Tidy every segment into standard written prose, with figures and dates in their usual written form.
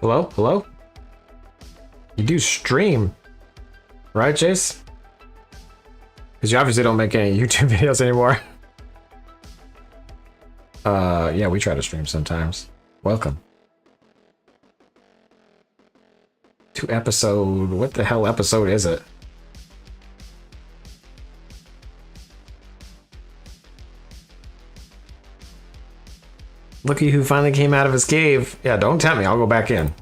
Hello? Hello? You do stream, right, Jace? Because you obviously don't make any YouTube videos anymore. Yeah, we try to stream sometimes. Welcome. To episode... What the hell episode is it? Looky who finally came out of his cave. Yeah, don't tempt me. I'll go back in.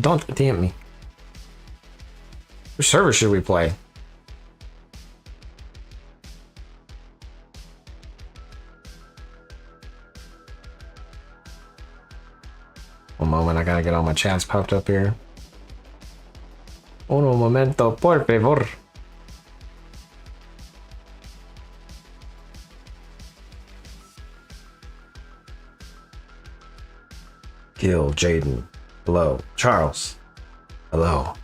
Don't tempt me. Which server should we play? One moment, I gotta get all my chats popped up here. Uno momento, por favor. Gil, Jaden, hello. Charles, hello.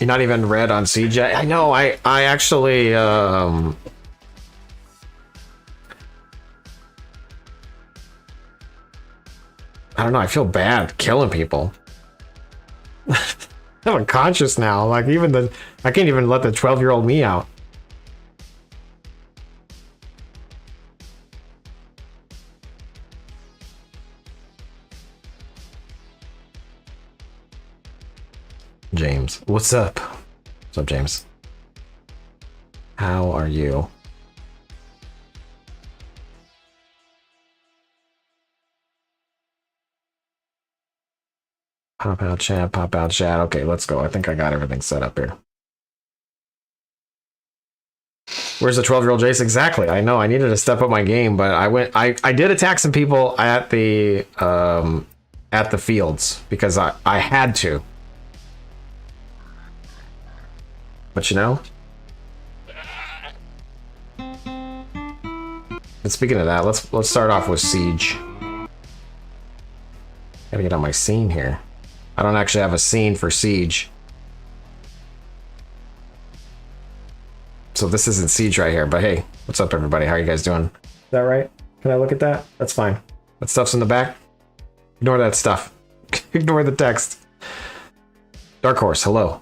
You're not even red on CJ? I know, I actually, I don't know, I feel bad killing people. I'm unconscious now, like I can't even let the 12-year-old me out. James, what's up? What's up, James? How are you? Pop out chat, pop out chat. Okay, let's go. I think I got everything set up here. Where's the 12-year-old Jace? Exactly. I know I needed to step up my game, but I did attack some people at the fields because I had to. But you know, and speaking of that, let's start off with Siege. Gotta get on my scene here. I don't actually have a scene for Siege. So this isn't Siege right here, but hey, what's up everybody? How are you guys doing? Is that right? Can I look at that? That's fine. That stuff's in the back. Ignore that stuff. Ignore the text. Dark Horse, hello.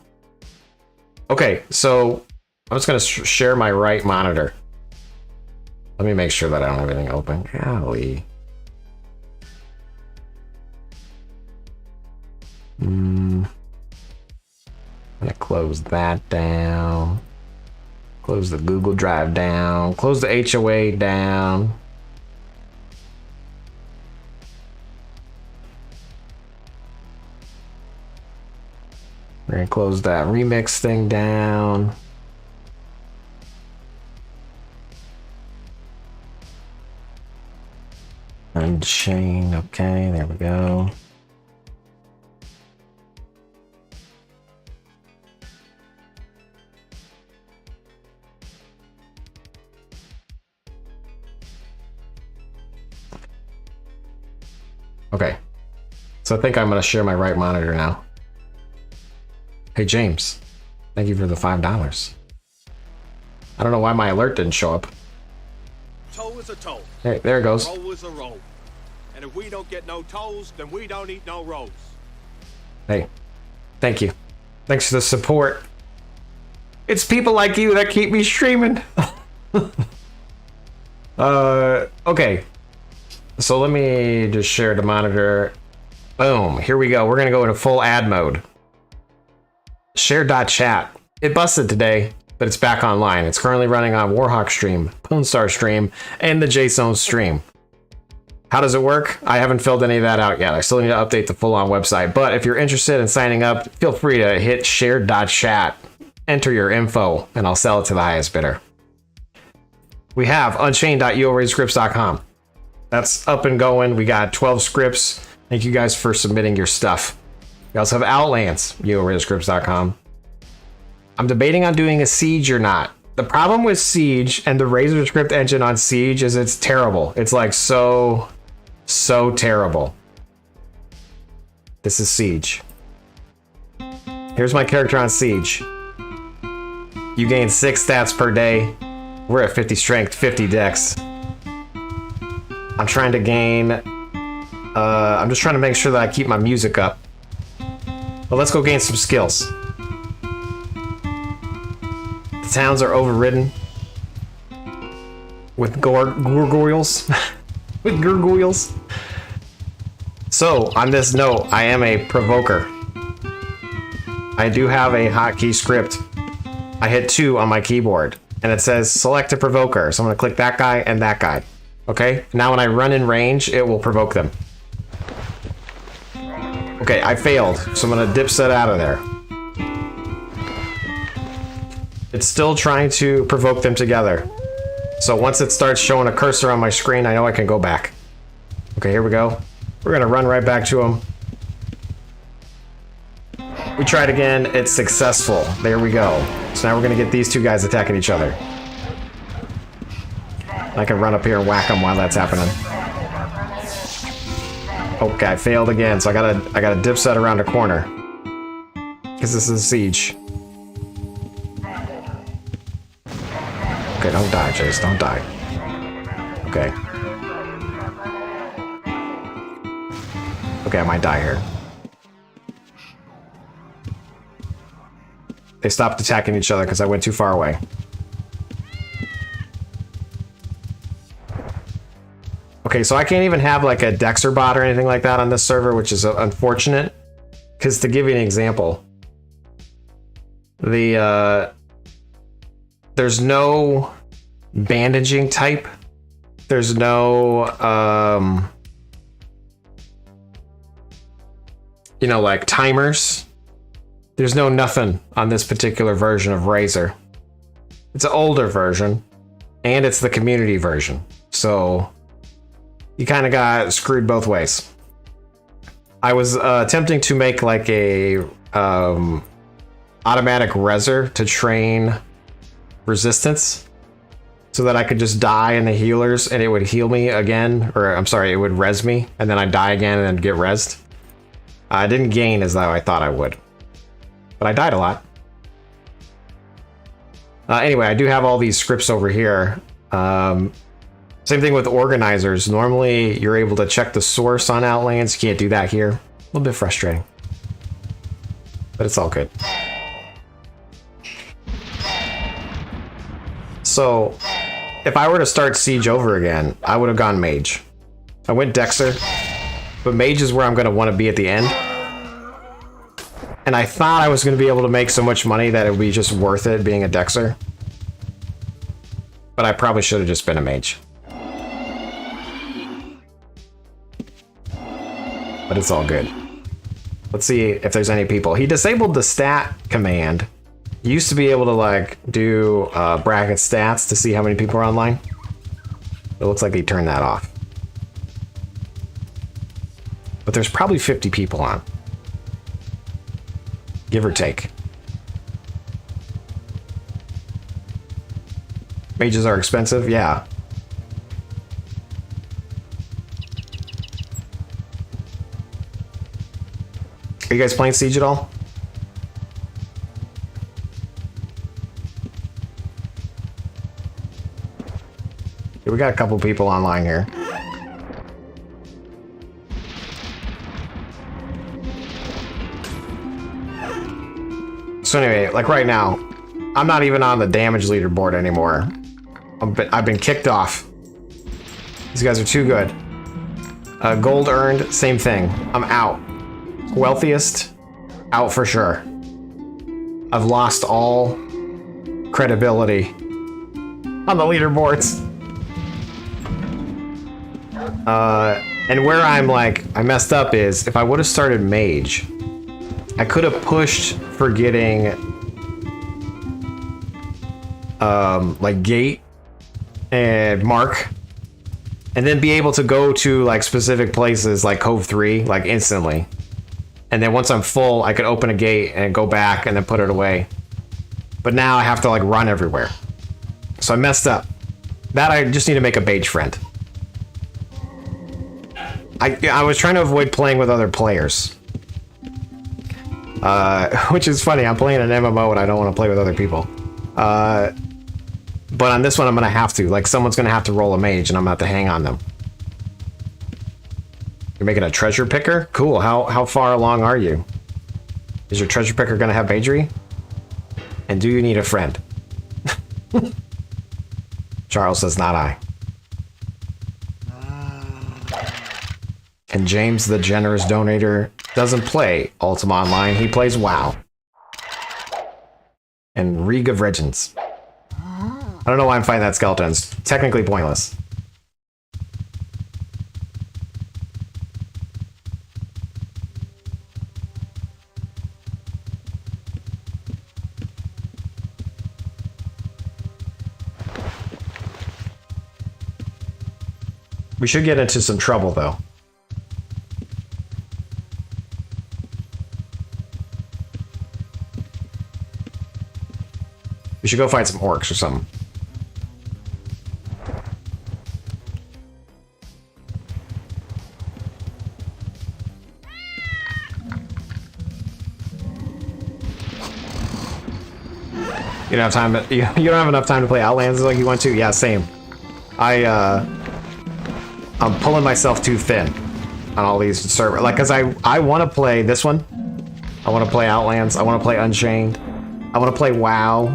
Okay, so I'm just gonna share my right monitor. Let me make sure that I don't have anything open. Golly. I'm gonna close that down. Close the Google Drive down. Close the HOA down. We're gonna close that remix thing down. Unchain, okay, there we go. Okay, so I think I'm gonna share my right monitor now. Hey James, thank you for the $5. I don't know why my alert didn't show up. Toll is a toll. Hey, there it goes. Roll is a roll. And if we don't get no tolls, then we don't eat no rolls. Hey, thank you. Thanks for the support. It's people like you that keep me streaming. Okay. So let me just share the monitor. Boom, here we go. We're gonna go into full ad mode. Share.chat. It busted today, but it's back online. It's currently running on Warhawk stream, Poonstar stream, and the JSON stream. How does it work? I haven't filled any of that out yet. I still need to update the full-on website. But if you're interested in signing up, feel free to hit share.chat, enter your info, and I'll sell it to the highest bidder. We have unchained.uoraisescripts.com. That's up and going. We got 12 scripts. Thank you guys for submitting your stuff. We also have Outlands, uoraisescripts.com. I'm debating on doing a Siege or not. The problem with Siege and the Razor script engine on Siege is it's terrible. It's like so terrible. This is Siege. Here's my character on Siege. You gain 6 stats per day. We're at 50 strength, 50 dex. I'm trying to gain... I'm just trying to make sure that I keep my music up. Well, let's go gain some skills. The towns are overridden with gargoyles. With gargoyles. So, on this note, I am a provoker. I do have a hotkey script. I hit 2 on my keyboard, and it says select a provoker. So I'm gonna click that guy and that guy. Okay, now when I run in range, it will provoke them. Okay, I failed, so I'm gonna dip set out of there. It's still trying to provoke them together. So once it starts showing a cursor on my screen, I know I can go back. Okay, here we go. We're gonna run right back to them. We tried again, it's successful. There we go. So now we're gonna get these 2 guys attacking each other. I can run up here and whack them while that's happening. Okay, I failed again, so I gotta dip set around a corner. Because this is a siege. Okay, don't die, Chase, don't die. Okay. Okay, I might die here. They stopped attacking each other because I went too far away. Okay, so I can't even have like a Dexter bot or anything like that on this server, which is unfortunate. Because to give you an example, there's no bandaging type. There's no, you know, like timers. There's no nothing on this particular version of Razor. It's an older version, and it's the community version. So you kind of got screwed both ways. I was attempting to make like a automatic reser to train resistance so that I could just die in the healers and it would heal me again, or I'm sorry, it would res me and then I'd die again and then get resed. I didn't gain as though I thought I would, but I died a lot. Anyway, I do have all these scripts over here. Same thing with organizers. Normally you're able to check the source on Outlands. You can't do that here. A little bit frustrating, but it's all good. So if I were to start Siege over again, I would have gone Mage. I went Dexter, but Mage is where I'm going to want to be at the end. And I thought I was going to be able to make so much money that it would be just worth it being a Dexter. But I probably should have just been a Mage. But it's all good. Let's see if there's any people. He disabled the stat command. You used to be able to like do bracket stats to see how many people are online. It looks like he turned that off. But there's probably 50 people on. Give or take. Mages are expensive, yeah. Are you guys playing Siege at all? Yeah, we got a couple people online here. So anyway, like right now, I'm not even on the damage leaderboard anymore. I've been kicked off. These guys are too good. Gold earned, same thing. I'm out. Wealthiest, out for sure. I've lost all credibility on the leaderboards. And where I'm like, I messed up is, if I would have started Mage, I could have pushed for getting like Gate and Mark, and then be able to go to like specific places like Cove 3 like instantly. And then once I'm full, I could open a gate and go back and then put it away. But now I have to like run everywhere. So I messed up. That I just need to make a Mage friend. I was trying to avoid playing with other players. Which is funny. I'm playing an MMO and I don't want to play with other people. But on this one, I'm going to have to. Like, someone's going to have to roll a mage and I'm going to have to hang on them. You're making a treasure picker? Cool. How far along are you? Is your treasure picker going to have magery? And do you need a friend? Charles says, not I. And James, the generous donator, doesn't play Ultima Online. He plays WoW. And League of Legends. I don't know why I'm fighting that skeleton. It's technically pointless. We should get into some trouble, though. We should go find some orcs or something. You don't have time. You don't have enough time to play Outlands like you want to. Yeah, same. I'm pulling myself too thin on all these servers. Like, cause I want to play this one. I want to play Outlands. I want to play Unchained. I want to play WoW,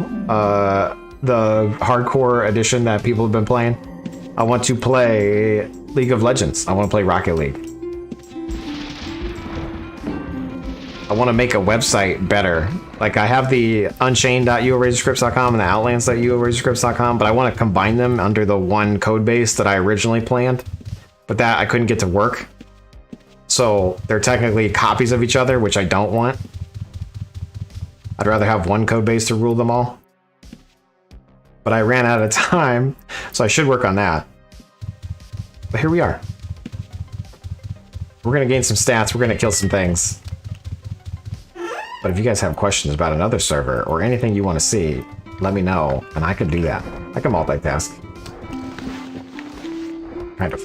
the hardcore edition that people have been playing. I want to play League of Legends. I want to play Rocket League. I want to make a website better. Like, I have the unchained.uorazrscripts.com and the outlands.uorazrscripts.com, but I want to combine them under the one code base that I originally planned. But that I couldn't get to work. So they're technically copies of each other, which I don't want. I'd rather have one code base to rule them all. But I ran out of time, so I should work on that. But here we are. We're going to gain some stats. We're going to kill some things. But if you guys have questions about another server or anything you want to see, let me know, and I can do that. I can multitask. Kind of.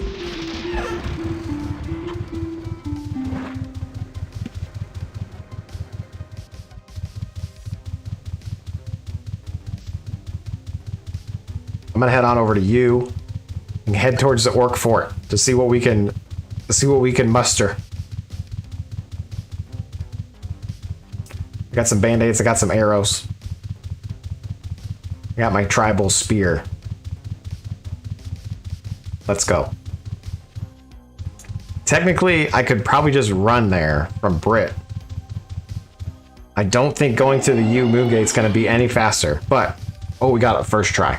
I'm gonna head on over to you and head towards the orc fort to see what we can muster. I got some band-aids, I got some arrows. I got my tribal spear. Let's go. Technically, I could probably just run there from Brit. I don't think going to the U move gate's gonna be any faster, but oh, we got it first try.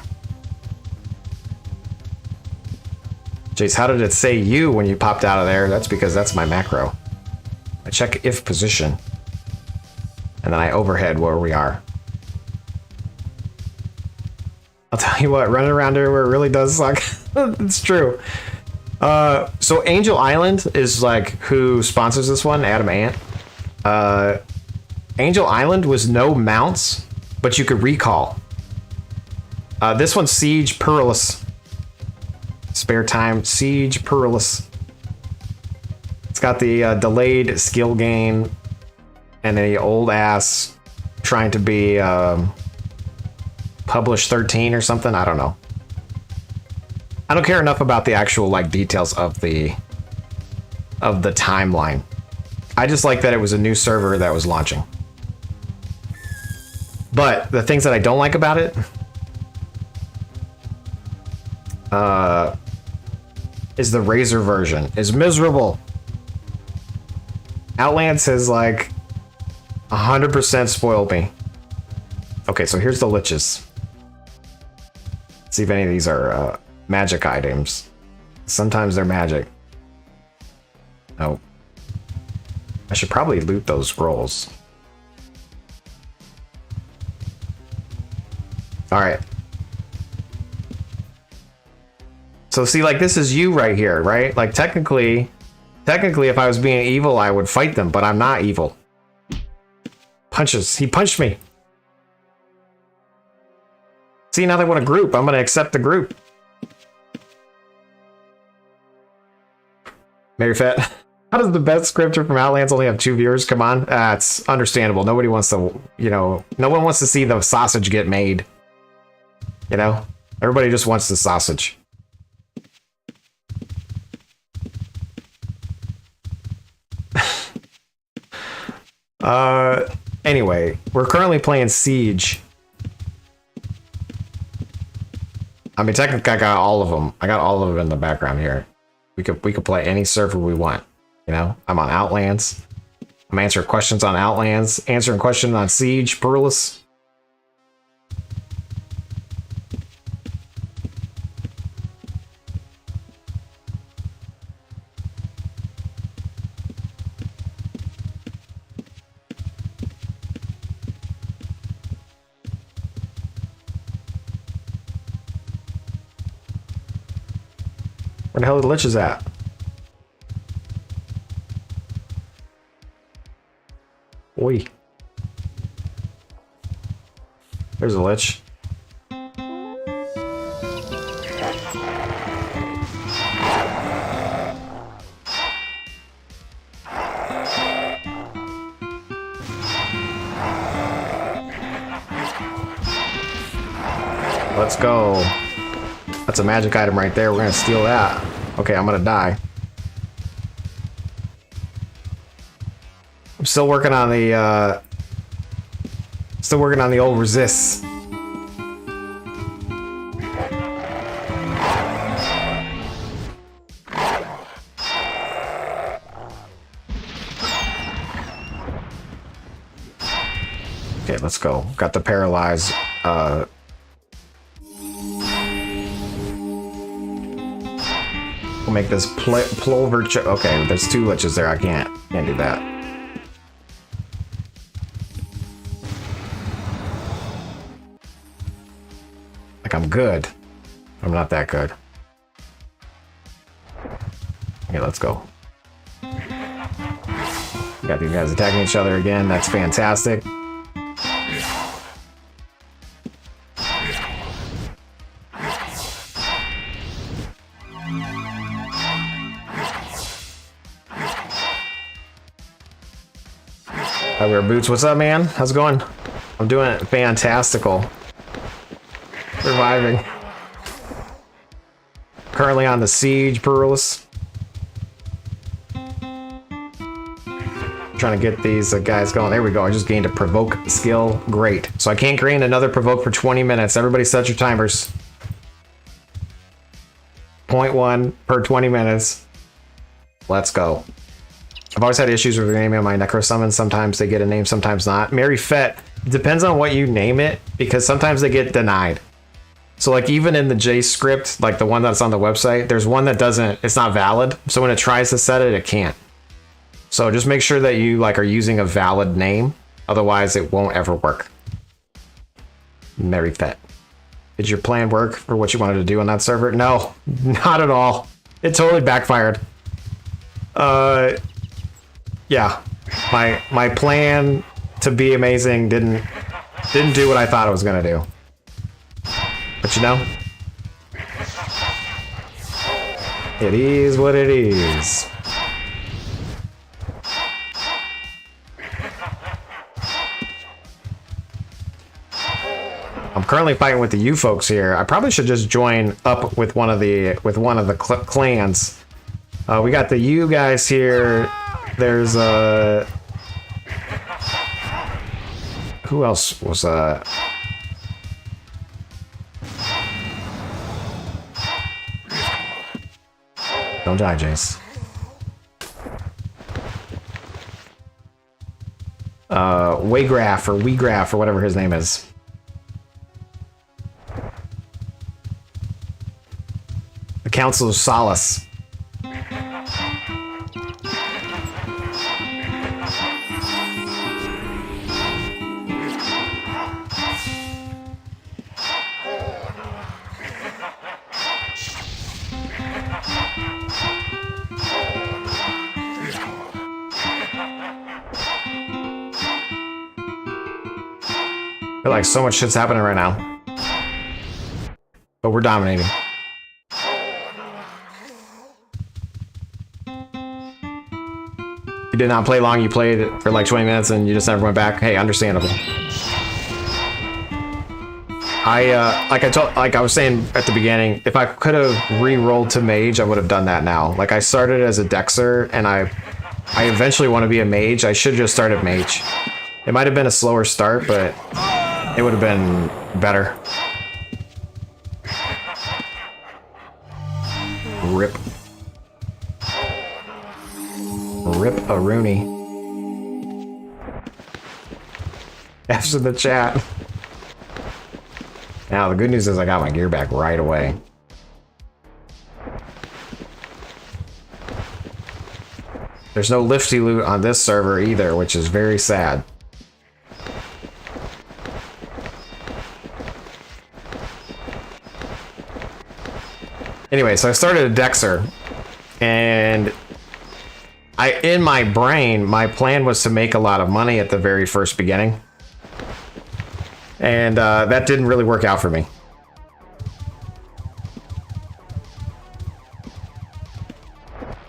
Jace, how did it say you when you popped out of there? That's because that's my macro. I check if position. And then I overhead where we are. I'll tell you what, running around everywhere really does suck. It's true. So Angel Island is like who sponsors this one, Adam Ant. Angel Island was no mounts, but you could recall. This one's Siege Perilous. Spare time, Siege Perilous. It's got the delayed skill gain and a old ass trying to be published 13 or something. I don't know. I don't care enough about the actual like details of the timeline. I just like that it was a new server that was launching. But the things that I don't like about it is the Razor version is miserable. Outlands has like 100% spoiled me. Okay, so here's the liches. Let's see if any of these are magic items. Sometimes they're magic. Oh. I should probably loot those scrolls. Alright. So see, like, this is you right here, right? Like, technically, if I was being evil, I would fight them, but I'm not evil. Punches. He punched me. See, now they want a group. I'm gonna accept the group. Mary Fett. How does the best scripter from Outlands only have 2 viewers? Come on. It's understandable. Nobody wants to, you know, no one wants to see the sausage get made. You know? Everybody just wants the sausage. Anyway, we're currently playing Siege. I mean, technically, I got all of them. I got all of them in the background here. We could play any server we want. You know, I'm on Outlands. I'm answering questions on Outlands. Answering questions on Siege, Perlis. Where the hell are the liches at? Oi. There's a lich. Let's go. That's a magic item right there. We're gonna steal that. Okay, I'm gonna die. I'm still working on the old resists. Okay, let's go. Got the paralyze. We'll make this plover. Okay, there's 2 liches there. I can't do that. Like I'm good. I'm not that good. Okay, let's go. Got these guys attacking each other again. That's fantastic. I wear boots. What's up, man? How's it going? I'm doing it fantastical. Surviving. Currently on the Siege, Perlis. Trying to get these guys going. There we go. I just gained a provoke skill. Great. So I can't gain another provoke for 20 minutes. Everybody set your timers. 0.1 per 20 minutes. Let's go. I've always had issues with naming my necro summons. Sometimes they get a name, sometimes not. Mary Fett, it depends on what you name it, because sometimes they get denied. So like even in the J script, like the one that's on the website, there's one that doesn't, it's not valid. So when it tries to set it, it can't. So just make sure that you like are using a valid name. Otherwise it won't ever work. Mary Fett. Did your plan work for what you wanted to do on that server? No, not at all. It totally backfired. Yeah, my plan to be amazing didn't do what I thought it was gonna do. But you know, it is what it is. I'm currently fighting with the U folks here. I probably should just join up with one of the clans. We got the U guys here. There's who else was don't die, Jace. Waygraph or Wegraph or whatever his name is. The Council of Solace. I feel like so much shit's happening right now. But we're dominating. You did not play long, you played for like 20 minutes and you just never went back. Hey, understandable. Like I was saying at the beginning, if I could have re-rolled to mage, I would have done that now. Like I started as a Dexter and I eventually want to be a mage. I should have just started mage. It might have been a slower start, but it would have been better. Rip. Rip a Rooney. F's in the chat. Now, the good news is I got my gear back right away. There's no lifty loot on this server either, which is very sad. Anyway, so I started a Dexter, and in my brain, my plan was to make a lot of money at the very first beginning. And that didn't really work out for me.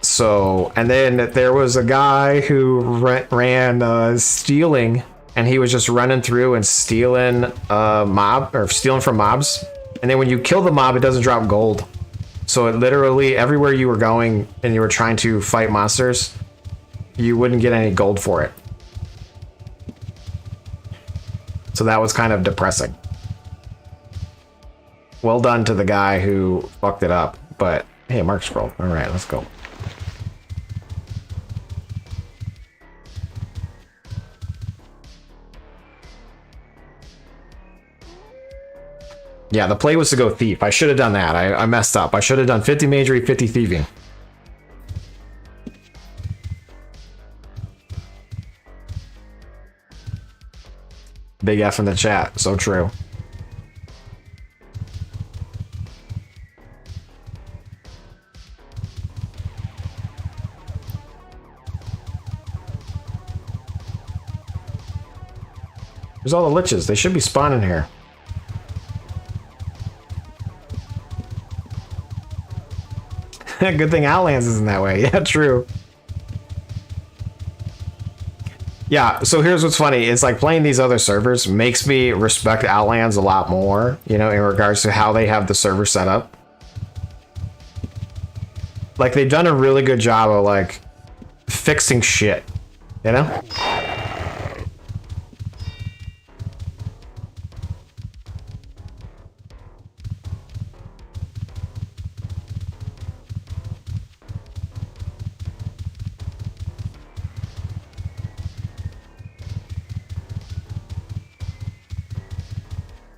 So, and then there was a guy who ran stealing, and he was just running through and stealing stealing from mobs. And then when you kill the mob, it doesn't drop gold. So it literally, everywhere you were going and you were trying to fight monsters, you wouldn't get any gold for it. So that was kind of depressing. Well done to the guy who fucked it up, but hey, Mark scroll. All right, let's go. Yeah, the play was to go thief. I should have done that. I messed up. I should have done 50 magery, 50 thieving. Big F in the chat. So true. There's all the liches. They should be spawning here. Good thing Outlands isn't that way. Yeah, true. Yeah, so here's what's funny. It's like playing these other servers makes me respect Outlands a lot more, you know, in regards to how they have the server set up. Like, they've done a really good job of, like, fixing shit, you know?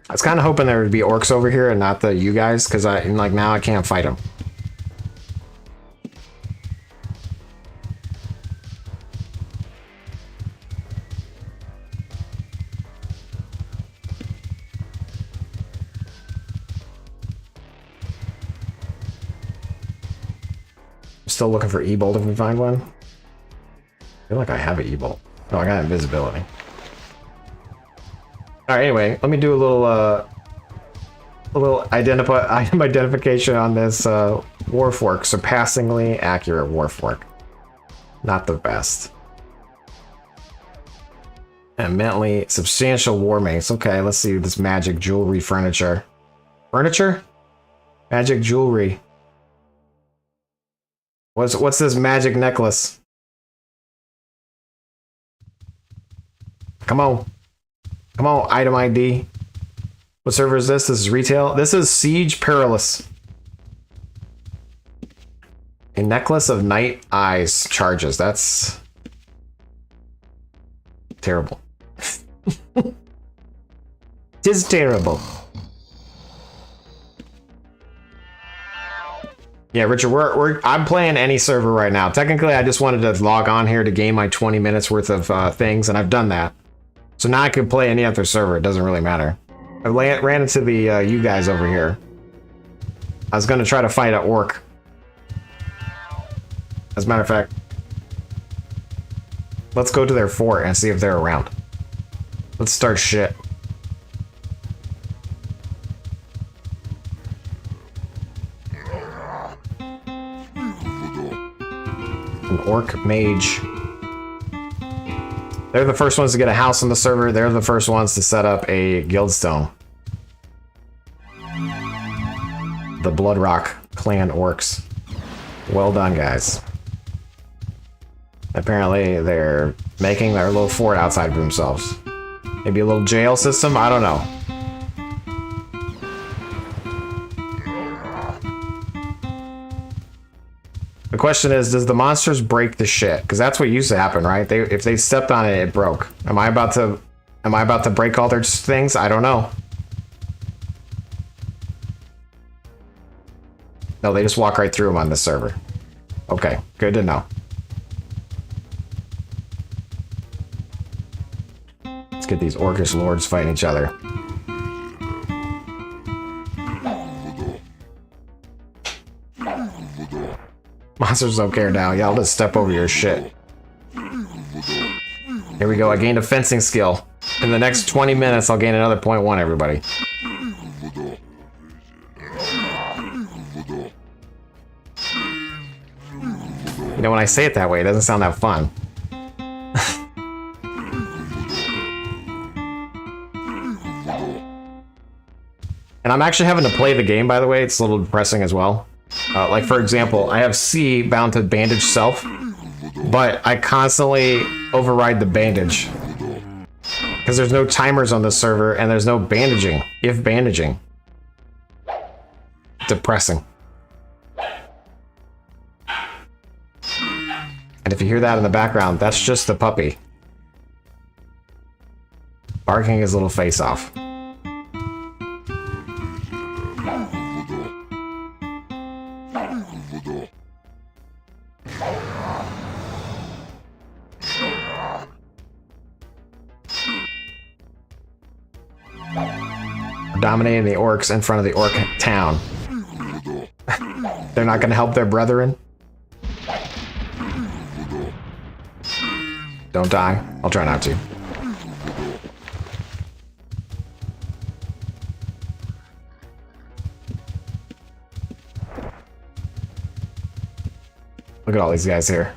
I was kind of hoping there would be orcs over here and not you guys, because like now I can't fight them. I'm still looking for E-Bolt if we find one. I feel like I have an E-Bolt. Oh, I got invisibility. All right, anyway, let me do a little item identification on this Warfork. Surpassingly accurate Warfork. Not the best. And mentally substantial war mace. Okay, let's see this magic jewelry furniture. Furniture? Magic jewelry. What's this magic necklace? Come on. Come on, item ID. What server is this? This is retail. This is Siege Perilous. A necklace of night eyes charges. That's terrible. Tis terrible. Yeah, Richard, I'm playing any server right now. Technically, I just wanted to log on here to gain my 20 minutes worth of things, and I've done that. So now I can play any other server. It doesn't really matter. I ran into the you guys over here. I was going to try to fight an orc. As a matter of fact, let's go to their fort and see if they're around. Let's start shit. An orc mage. They're the first ones to get a house on the server. They're the first ones to set up a guildstone. The Bloodrock clan orcs. Well done, guys. Apparently, they're making their little fort outside for themselves. Maybe a little jail system? I don't know. The question is, does the monsters break the shit? Because that's what used to happen, right? If they stepped on it, it broke. Am I about to break all their things? I don't know. No, they just walk right through them on this server. Okay, good to know. Let's get these orcish lords fighting each other. Monsters don't care now. Yeah, I'll just step over your shit. Here we go. I gained a fencing skill. In the next 20 minutes, I'll gain another 0.1, everybody. You know, when I say it that way, it doesn't sound that fun. And I'm actually having to play the game, by the way. It's a little depressing as well. Like, for example, I have C bound to bandage self, but I constantly override the bandage. Because there's no timers on this server, and there's no bandaging, if bandaging. Depressing. And if you hear that in the background, that's just the puppy. Barking his little face off. Dominating the orcs in front of the orc town. They're not going to help their brethren. Don't die. I'll try not to. Look at all these guys here.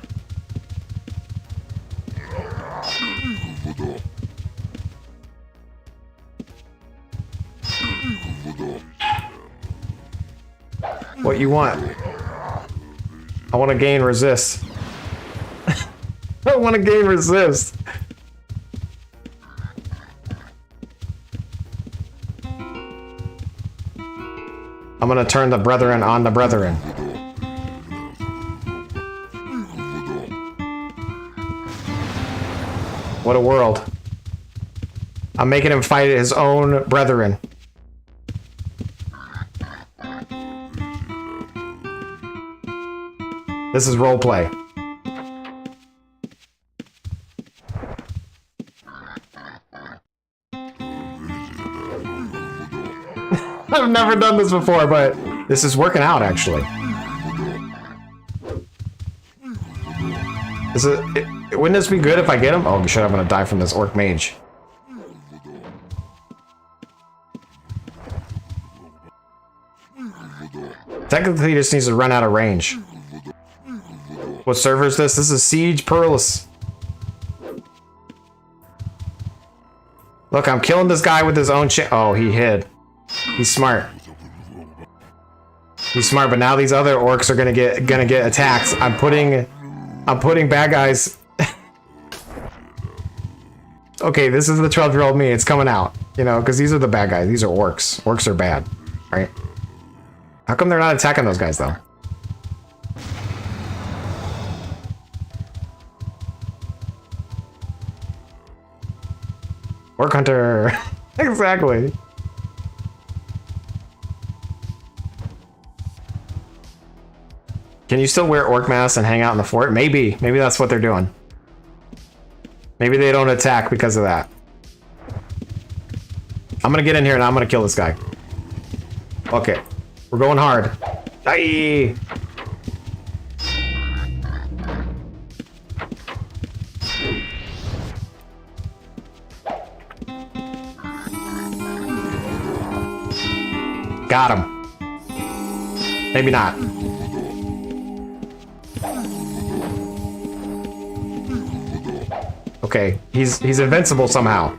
What you want? I want to gain resist. I want to gain resist. I'm gonna turn the brethren on the brethren. What a world. I'm making him fight his own brethren. This is roleplay. I've never done this before, but this is working out, actually. Wouldn't this be good if I get him? Oh, shit, I'm gonna die from this orc mage. Technically, he just needs to run out of range. What server is this? This is Siege Perilous. Look, I'm killing this guy with his own shit. Oh, he hid. He's smart. He's smart, but now these other orcs are gonna get attacked. I'm putting bad guys. Okay, this is the 12-year-old me. It's coming out, you know, because these are the bad guys. These are orcs. Orcs are bad, right? How come they're not attacking those guys though? Orc hunter. Exactly. Can you still wear orc masks and hang out in the fort? Maybe. Maybe that's what they're doing. Maybe they don't attack because of that. I'm gonna get in here and I'm gonna kill this guy. Okay. We're going hard. Aye. Got him. Maybe not. Okay, he's invincible somehow.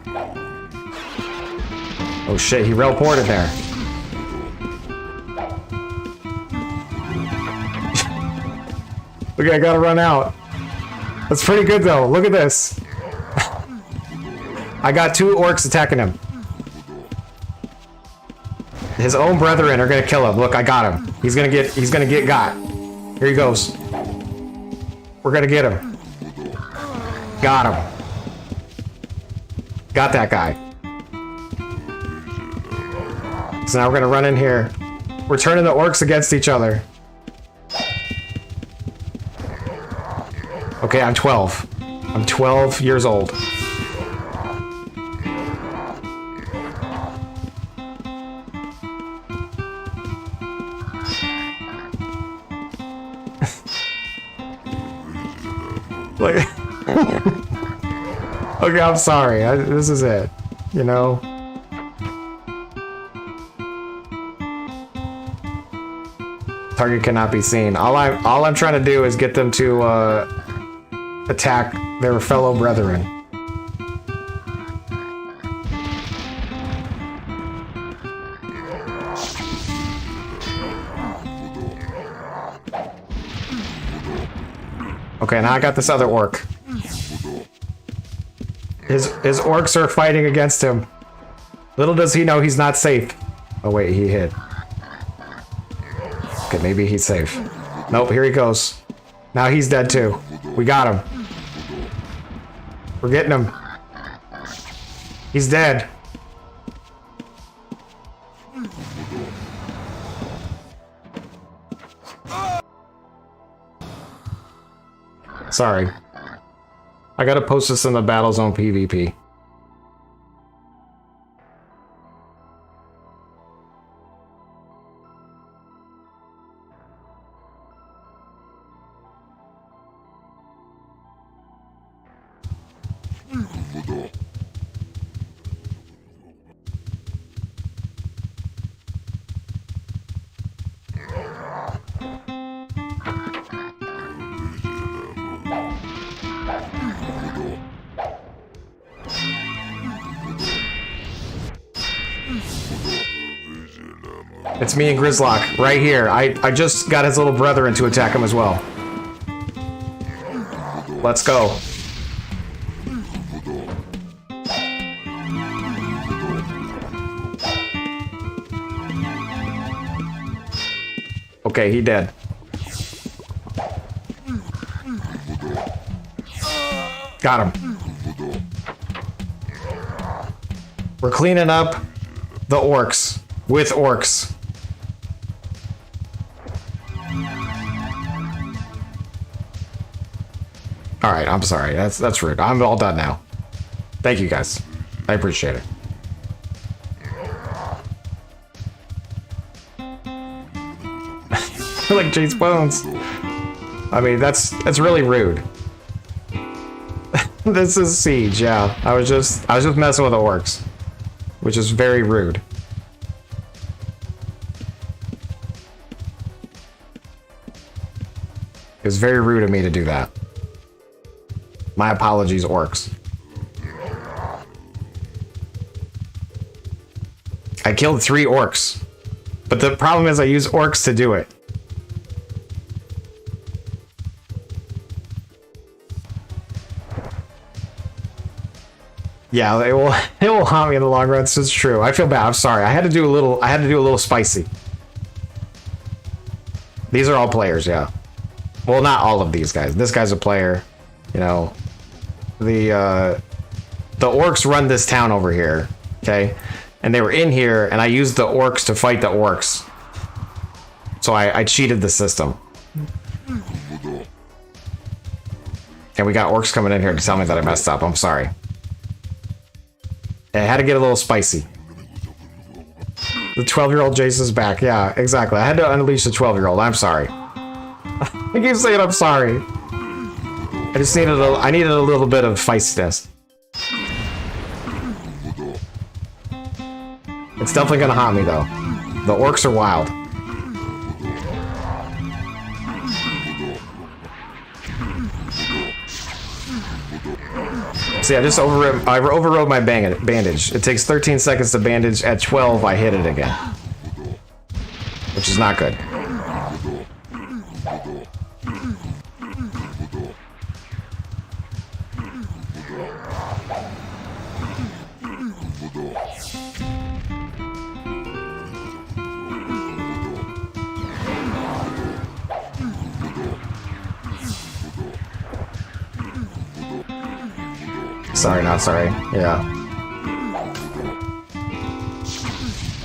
Oh shit, he teleported there. Okay, I gotta run out. That's pretty good though. Look at this. I got 2 orcs attacking him. His own brethren are gonna kill him. Look, I got him. He's gonna get got. Here he goes. We're gonna get him. Got him. Got that guy. So now we're gonna run in here. We're turning the orcs against each other. Okay, I'm 12. I'm 12 years old. Like, okay, I'm sorry. This is it. You know. Target cannot be seen. All I'm trying to do is get them to attack their fellow brethren. Okay, now I got this other orc. His orcs are fighting against him. Little does he know he's not safe. Oh wait, he hit. Okay, maybe he's safe. Nope, here he goes. Now he's dead too. We got him. We're getting him. He's dead. Sorry. I gotta post this in the Battle Zone PvP. It's me and Grislock, right here. I just got his little brethren to attack him as well. Let's go. Okay, he dead. Got him. We're cleaning up the orcs with orcs. All right, I'm sorry. That's rude. I'm all done now. Thank you guys. I appreciate it. Like Jade's bones. I mean, that's really rude. This is Siege, yeah. I was just messing with the orcs, which is very rude. It was very rude of me to do that. My apologies, orcs. I killed 3 orcs, but the problem is I use orcs to do it. Yeah, it will haunt me in the long run. This is true. I feel bad. I'm sorry. I had to do a little spicy. These are all players, yeah. Well, not all of these guys. This guy's a player. You know, the orcs run this town over here, okay? And they were in here, and I used the orcs to fight the orcs. So I cheated the system. And we got orcs coming in here to tell me that I messed up. I'm sorry. I had to get a little spicy. The 12-year-old Jason's back. Yeah, exactly. I had to unleash the 12-year-old. I'm sorry. I keep saying I'm sorry. I needed a little bit of feistiness. It's definitely gonna haunt me though. The orcs are wild. See, I just overrode my bandage. It takes 13 seconds to bandage. At 12, I hit it again. Which is not good. Sorry, not sorry. Yeah.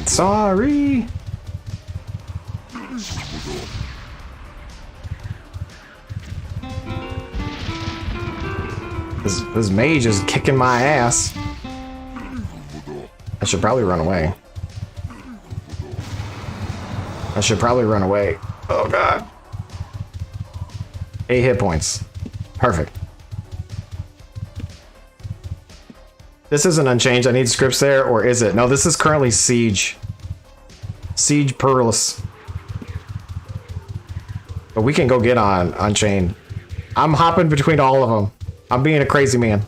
Sorry. This mage is kicking my ass. I should probably run away. I should probably run away. Oh god. 8 hit points. Perfect. This isn't unchanged. I need scripts there, or is it? No, this is currently Siege. Siege Perilous. But we can go get on Unchained. I'm hopping between all of them. I'm being a crazy man.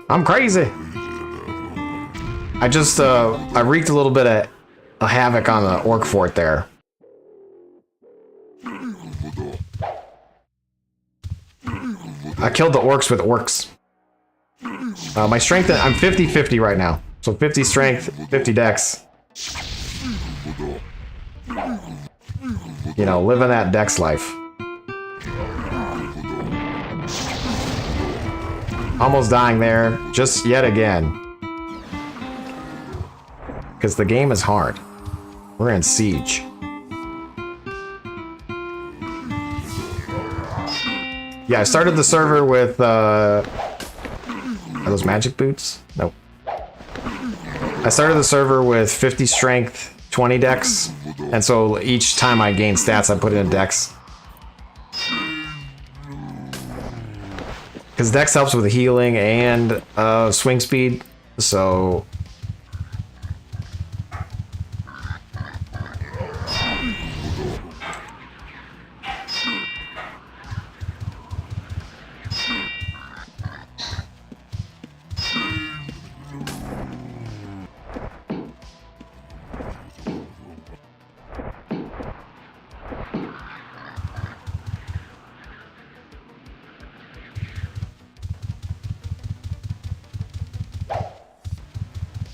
I'm crazy. I just, I wreaked a little bit of havoc on the orc fort there. I killed the orcs with orcs. My strength, I'm 50-50 right now. So 50 strength, 50 dex. You know, living that dex life. Almost dying there, just yet again. Because the game is hard. We're in Siege. Yeah, I started the server with, are those magic boots? Nope. I started the server with 50 strength, 20 dex, and so each time I gain stats, I put in dex. Because dex helps with the healing and swing speed, so...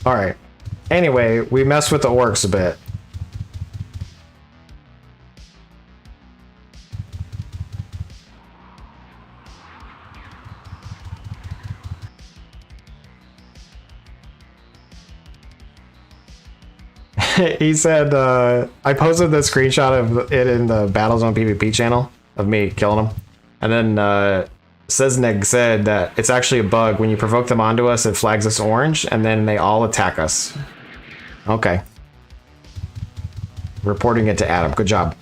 Alright. Anyway, we messed with the orcs a bit. He said, I posted the screenshot of it in the Battlezone PvP channel of me killing him. And then, Sezneg said that it's actually a bug. When you provoke them onto us, it flags us orange, and then they all attack us. Okay. Reporting it to Adam. Good job.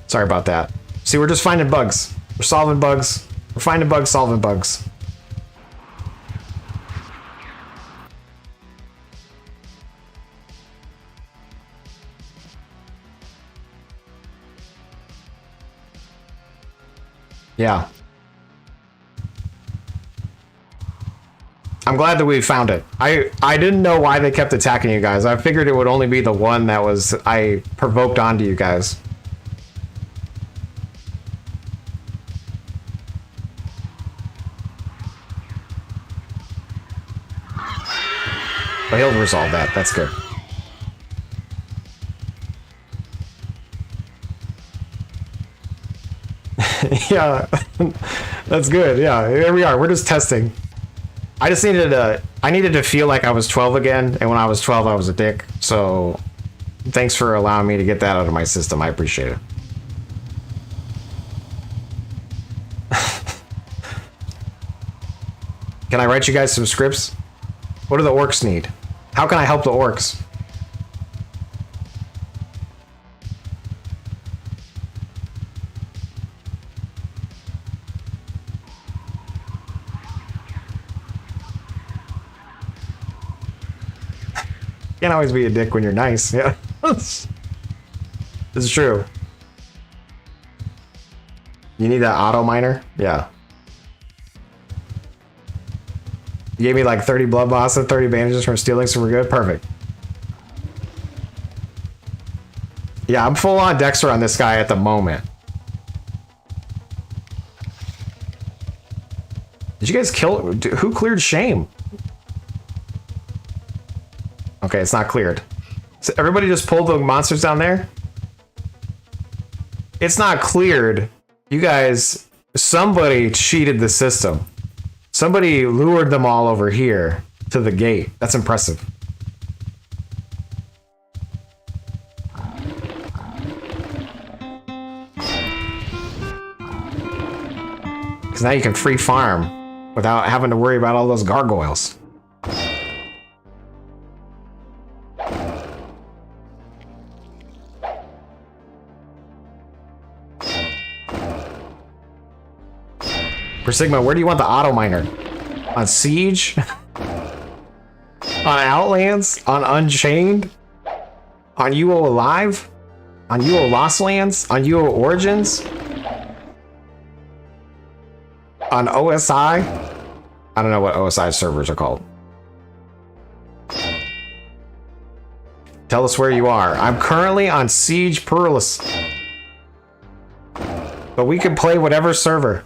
Sorry about that. See, we're just finding bugs. We're solving bugs. We're finding bugs, solving bugs. Yeah. I'm glad that we found it. I didn't know why they kept attacking you guys. I figured it would only be the one that was I provoked onto you guys. But he'll resolve that. That's good. Yeah, that's good. Yeah, here we are. We're just testing. I just needed to feel like I was 12 again, and when I was 12, I was a dick. So, thanks for allowing me to get that out of my system. I appreciate it. Can I write you guys some scripts? What do the orcs need? How can I help the orcs? Can't always be a dick when you're nice. Yeah. This is true. You need that auto miner? Yeah. You gave me like 30 blood loss and 30 bandages from stealing, so we're good? Perfect. Yeah, I'm full on Dexter on this guy at the moment. Did you guys kill... Who cleared Shame? Okay, it's not cleared. So everybody just pulled the monsters down there? It's not cleared. You guys... Somebody cheated the system. Somebody lured them all over here to the gate. That's impressive. Because now you can free farm without having to worry about all those gargoyles. For Sigma, where do you want the auto miner? On Siege? On Outlands? On Unchained? On UO Alive? On UO Lost Lands? On UO Origins? On OSI? I don't know what OSI servers are called. Tell us where you are. I'm currently on Siege Perilous. But we can play whatever server.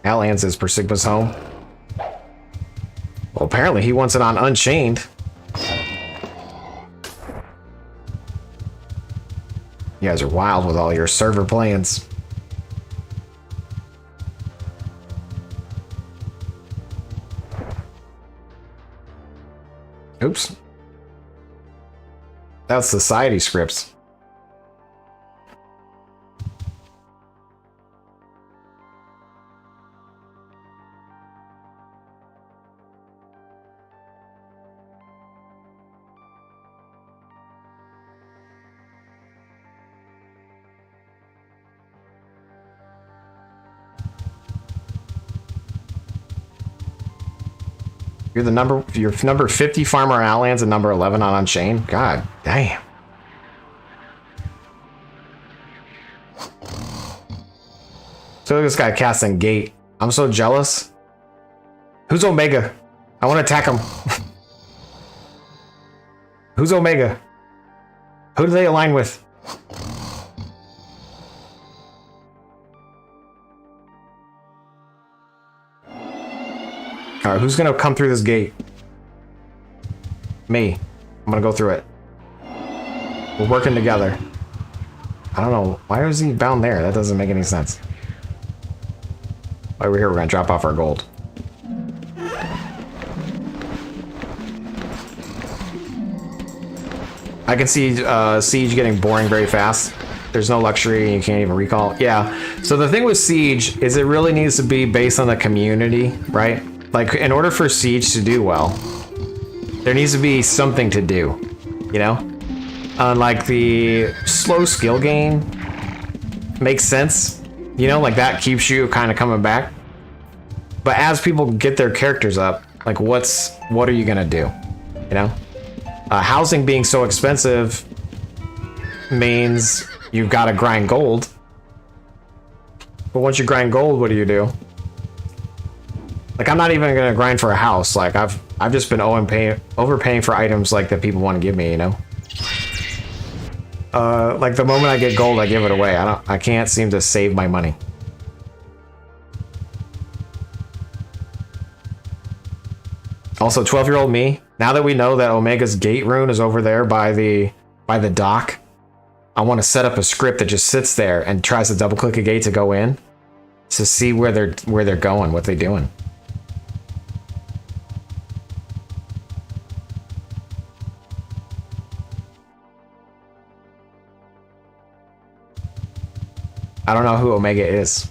Outlands is Per Sigma's home. Well, apparently he wants it on Unchained. You guys are wild with all your server plans. Oops. That's society scripts. You're number 50 farmer on Outlands and number 11 on Unchained. God damn. So look at this guy casting Gate. I'm so jealous. Who's Omega? I want to attack him. Who's Omega? Who do they align with? Alright, who's gonna come through this gate? Me. I'm gonna go through it. We're working together. I don't know. Why is he bound there? That doesn't make any sense. While we're here, we're gonna drop off our gold. I can see Siege getting boring very fast. There's no luxury and you can't even recall. Yeah. So the thing with Siege is it really needs to be based on the community, right? Like, in order for Siege to do well, there needs to be something to do, you know? Like, the slow skill gain makes sense, you know? Like, that keeps you kind of coming back. But as people get their characters up, like, what are you gonna do, you know? Housing being so expensive means you've got to grind gold. But once you grind gold, what do? Like, I'm not even gonna grind for a house. Like, I've just been overpaying for items like that people want to give me, you know. Like the moment I get gold, I give it away. I can't seem to save my money. Also, 12-year-old me. Now that we know that Omega's gate rune is over there by the dock, I want to set up a script that just sits there and tries to double click a gate to go in to see where they're going, what they're doing. I don't know who Omega is.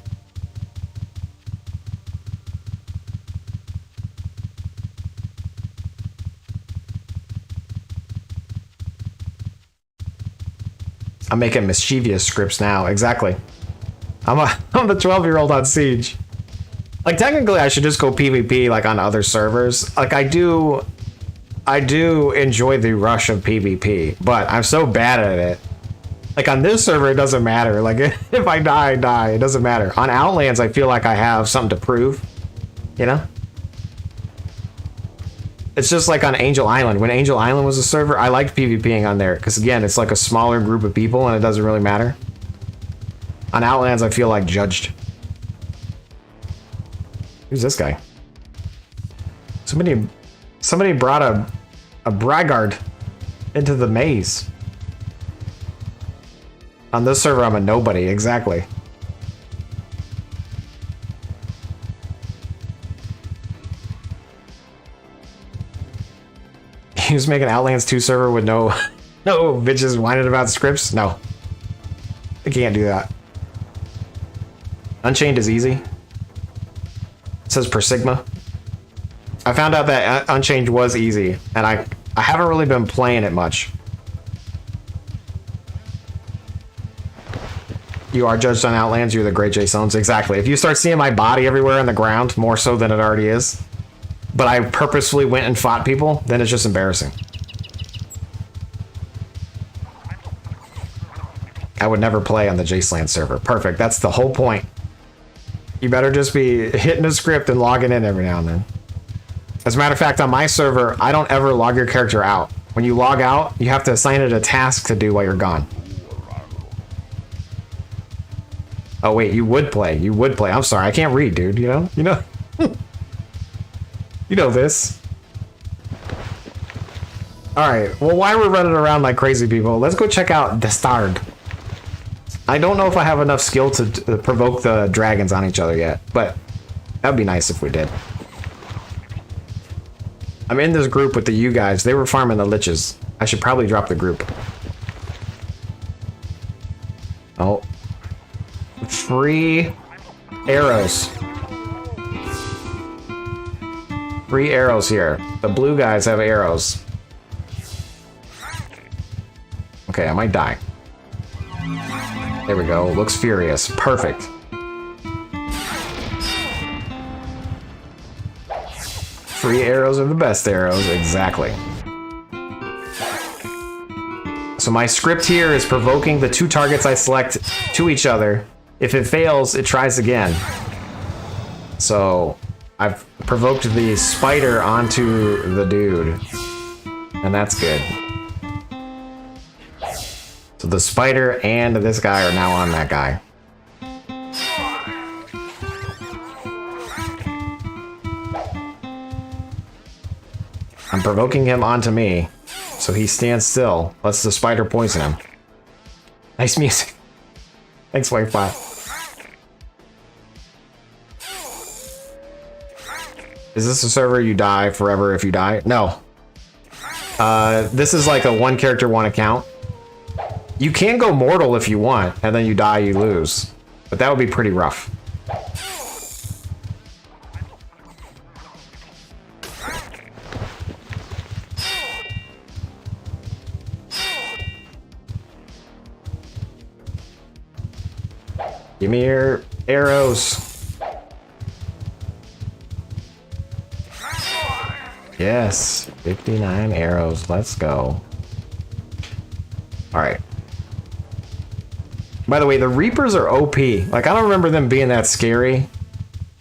I'm making mischievous scripts now. Exactly. I'm the 12-year-old on Siege. Like, technically, I should just go PvP, like, on other servers. Like, I do enjoy the rush of PvP, but I'm so bad at it. Like, on this server, it doesn't matter. Like, if I die, I die. It doesn't matter. On Outlands, I feel like I have something to prove. You know? It's just like on Angel Island. When Angel Island was a server, I liked PvPing on there. Because, again, it's like a smaller group of people, and it doesn't really matter. On Outlands, I feel like judged. Who's this guy? Somebody brought a braggart into the maze. On this server, I'm a nobody, exactly. He was making Outlands 2 server with no bitches whining about scripts? No. I can't do that. Unchained is easy. It says per Sigma. I found out that Unchained was easy, and I haven't really been playing it much. You are judged on Outlands, you're the great Jasons. Exactly. If you start seeing my body everywhere on the ground, more so than it already is, but I purposefully went and fought people, then it's just embarrassing. I would never play on the Jaceland server. Perfect. That's the whole point. You better just be hitting a script and logging in every now and then. As a matter of fact, on my server, I don't ever log your character out. When you log out, you have to assign it a task to do while you're gone. Oh wait, you would play. You would play. I'm sorry, I can't read, dude. You know? You know this. Alright, well, while we're running around like crazy people, let's go check out Destard. I don't know if I have enough skill to provoke the dragons on each other yet, but that'd be nice if we did. I'm in this group with the you guys. They were farming the liches. I should probably drop the group. Oh. Free arrows. Free arrows here. The blue guys have arrows. Okay, I might die. There we go. Looks furious. Perfect. Free arrows are the best arrows. Exactly. So my script here is provoking the 2 targets I select to each other. If it fails, it tries again. So I've provoked the spider onto the dude. And that's good. So the spider and this guy are now on that guy. I'm provoking him onto me, so he stands still, lets the spider poison him. Nice music. Thanks, Wi-Fi. Is this a server you die forever if you die? No. This is like a 1 character, 1 account. You can go mortal if you want, and then you die, you lose. But that would be pretty rough. Give me your arrows. Yes, 59 arrows. Let's go. All right. By the way, the Reapers are OP. Like, I don't remember them being that scary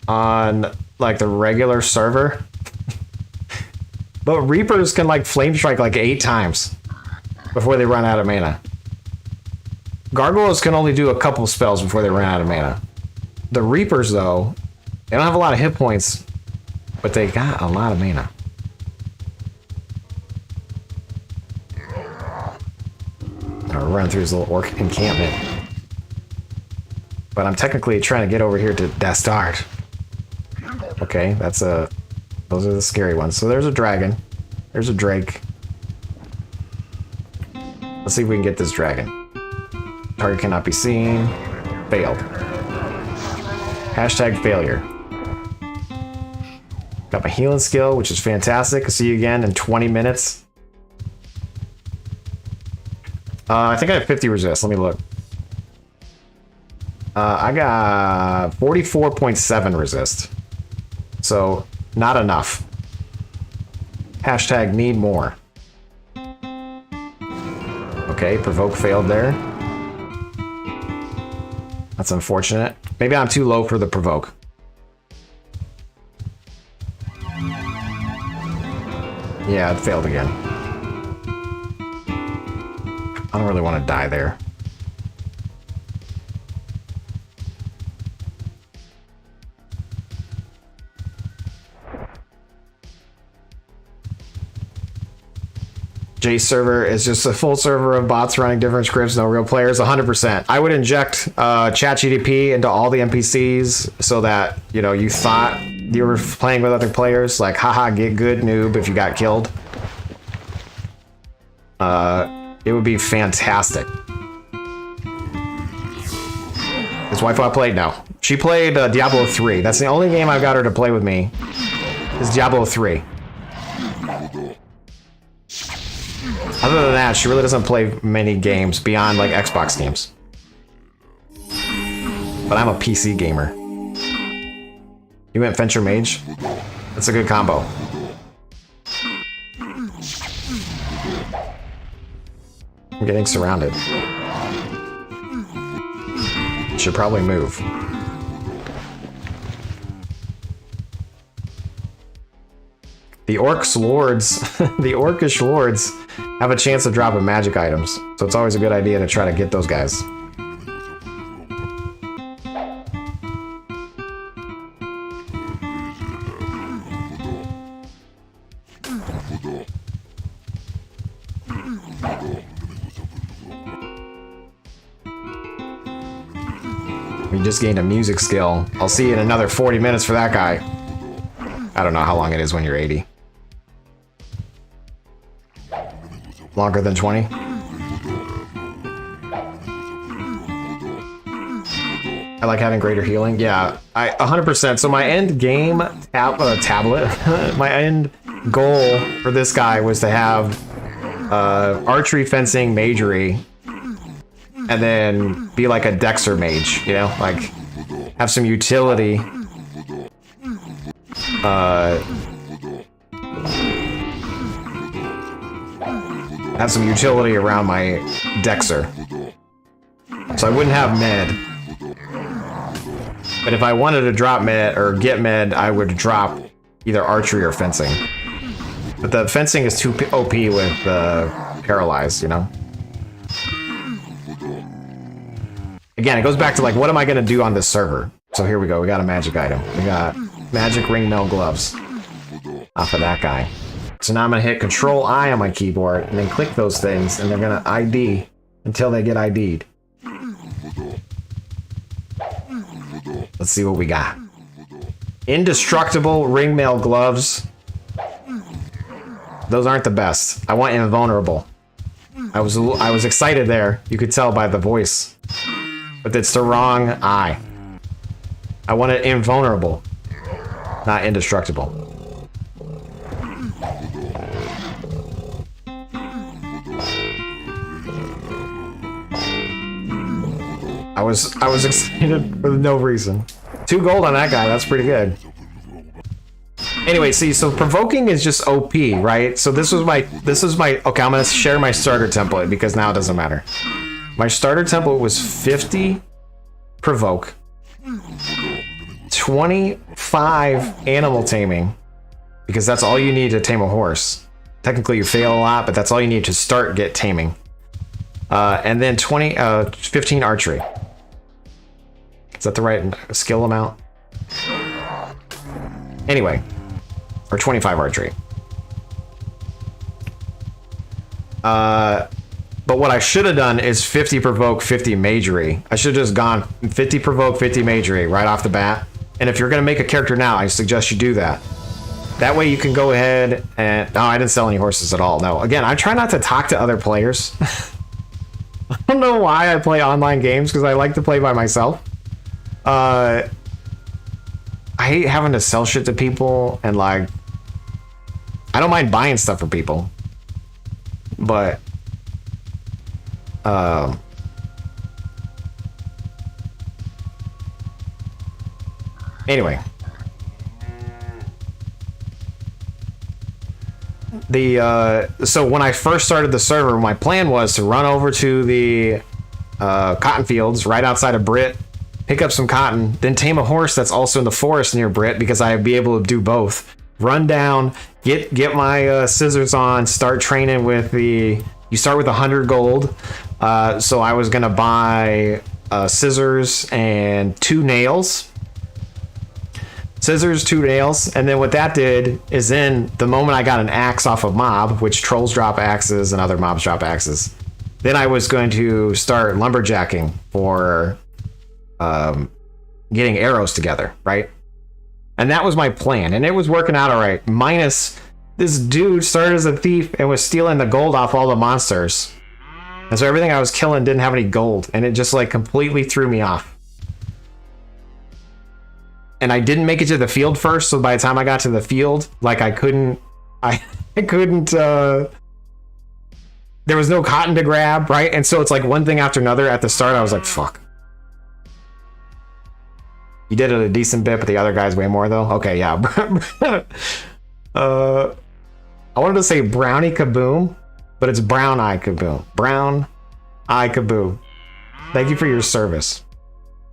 on, like, the regular server. But Reapers can, like, flame strike, like, 8 times before they run out of mana. Gargoyles can only do a couple spells before they run out of mana. The Reapers, though, they don't have a lot of hit points, but they got a lot of mana. I'll run through his little orc encampment. But I'm technically trying to get over here to Dastard. Okay, that's a... Those are the scary ones. So there's a dragon. There's a drake. Let's see if we can get this dragon. Target cannot be seen. Failed. Hashtag failure. Got my healing skill, which is fantastic. I'll see you again in 20 minutes. I think I have 50 resist. Let me look. I got 44.7 resist. So, not enough. Hashtag need more. Okay, provoke failed there. That's unfortunate. Maybe I'm too low for the provoke. Yeah, it failed again. I don't really want to die there. Jace server is just a full server of bots running different scripts, no real players, 100%. I would inject ChatGPT into all the NPCs so that, you know, you thought you were playing with other players, like, haha, get good, noob, if you got killed. It would be fantastic. His wife I played? No. She played Diablo 3. That's the only game I've got her to play with me, is Diablo 3. Other than that, she really doesn't play many games beyond, like, Xbox games. But I'm a PC gamer. You went Venture Mage? That's a good combo. I'm getting surrounded. Should probably move. The Orcs Lords, the Orcish Lords, have a chance of dropping magic items, so it's always a good idea to try to get those guys. We just gained a music skill. I'll see you in another 40 minutes for that guy. I don't know how long it is when you're 80. Longer than 20? I like having greater healing. Yeah, 100%. So my end game tablet, my end goal for this guy was to have archery, fencing, magery, and then be like a Dexter mage, you know, like have some utility. Have some utility around my Dexter. So I wouldn't have med. But if I wanted to drop med or get med, I would drop either archery or fencing. But the fencing is too OP with paralyzed, you know? Again, it goes back to like, what am I going to do on this server? So here we go. We got a magic item. We got magic ring mail gloves off of that guy. So now I'm going to hit Control-I on my keyboard and then click those things, and they're going to ID until they get ID'd. Let's see what we got. Indestructible ring mail gloves. Those aren't the best. I want invulnerable. I was excited there. You could tell by the voice. But it's the wrong eye. I want it invulnerable, not indestructible. I was excited for no reason. 2 gold on that guy, that's pretty good. Anyway, see, so provoking is just OP, right? So this was my, okay, I'm gonna share my starter template because now it doesn't matter. My starter template was 50 provoke, 25 animal taming, because that's all you need to tame a horse. Technically you fail a lot, but that's all you need to start get taming. And then 15 archery. Is that the right skill amount? Anyway, or 25 archery. But what I should have done is 50 provoke, 50 magery. I should have just gone 50 provoke, 50 magery right off the bat. And if you're going to make a character now, I suggest you do that. That way you can go ahead and... No, I didn't sell any horses at all. No. Again, I try not to talk to other players. I don't know why I play online games, because I like to play by myself. I hate having to sell shit to people, and like... I don't mind buying stuff for people. But... Anyway. So when I first started the server, my plan was to run over to the cotton fields right outside of Brit, pick up some cotton, then tame a horse that's also in the forest near Brit because I'd be able to do both. Run down, get my scissors on, start training with the. You start with 100 gold, so I was gonna buy scissors and 2 nails. Scissors, 2 nails, and then what that did is then the moment I got an axe off a mob, which trolls drop axes and other mobs drop axes, then I was going to start lumberjacking for getting arrows together, right? And that was my plan, and it was working out all right. Minus this dude started as a thief and was stealing the gold off all the monsters, and so everything I was killing didn't have any gold, and it just like completely threw me off. And I didn't make it to the field first, so by the time I got to the field, like I couldn't there was no cotton to grab, right? And so it's like one thing after another. At the start I was like, fuck. You did it a decent bit, but the other guy's way more though. Okay, yeah. I wanted to say brownie kaboom, but it's brown eye kaboom. Brown eye kaboom. Thank you for your service.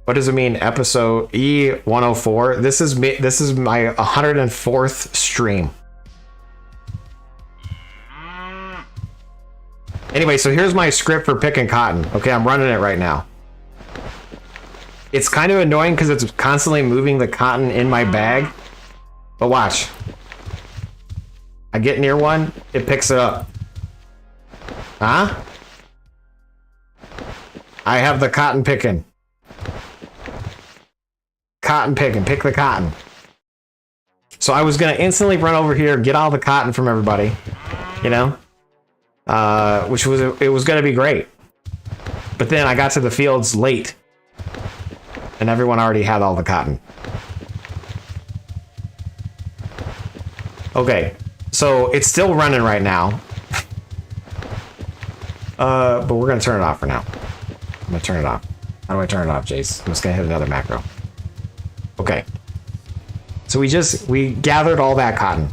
What does it mean? Episode E104. This is me. This is my 104th stream. Anyway, so here's my script for picking cotton. Okay, I'm running it right now. It's kind of annoying because it's constantly moving the cotton in my bag. But watch. I get near one, it picks it up. Huh? I have the cotton picking. Cotton picking, pick the cotton. So I was gonna instantly run over here, get all the cotton from everybody, you know, which was it was gonna be great. But then I got to the fields late, and everyone already had all the cotton. Okay, so it's still running right now, but we're gonna turn it off for now. I'm gonna turn it off. How do I turn it off, Jace? I'm just gonna hit another macro. Okay, so we gathered all that cotton.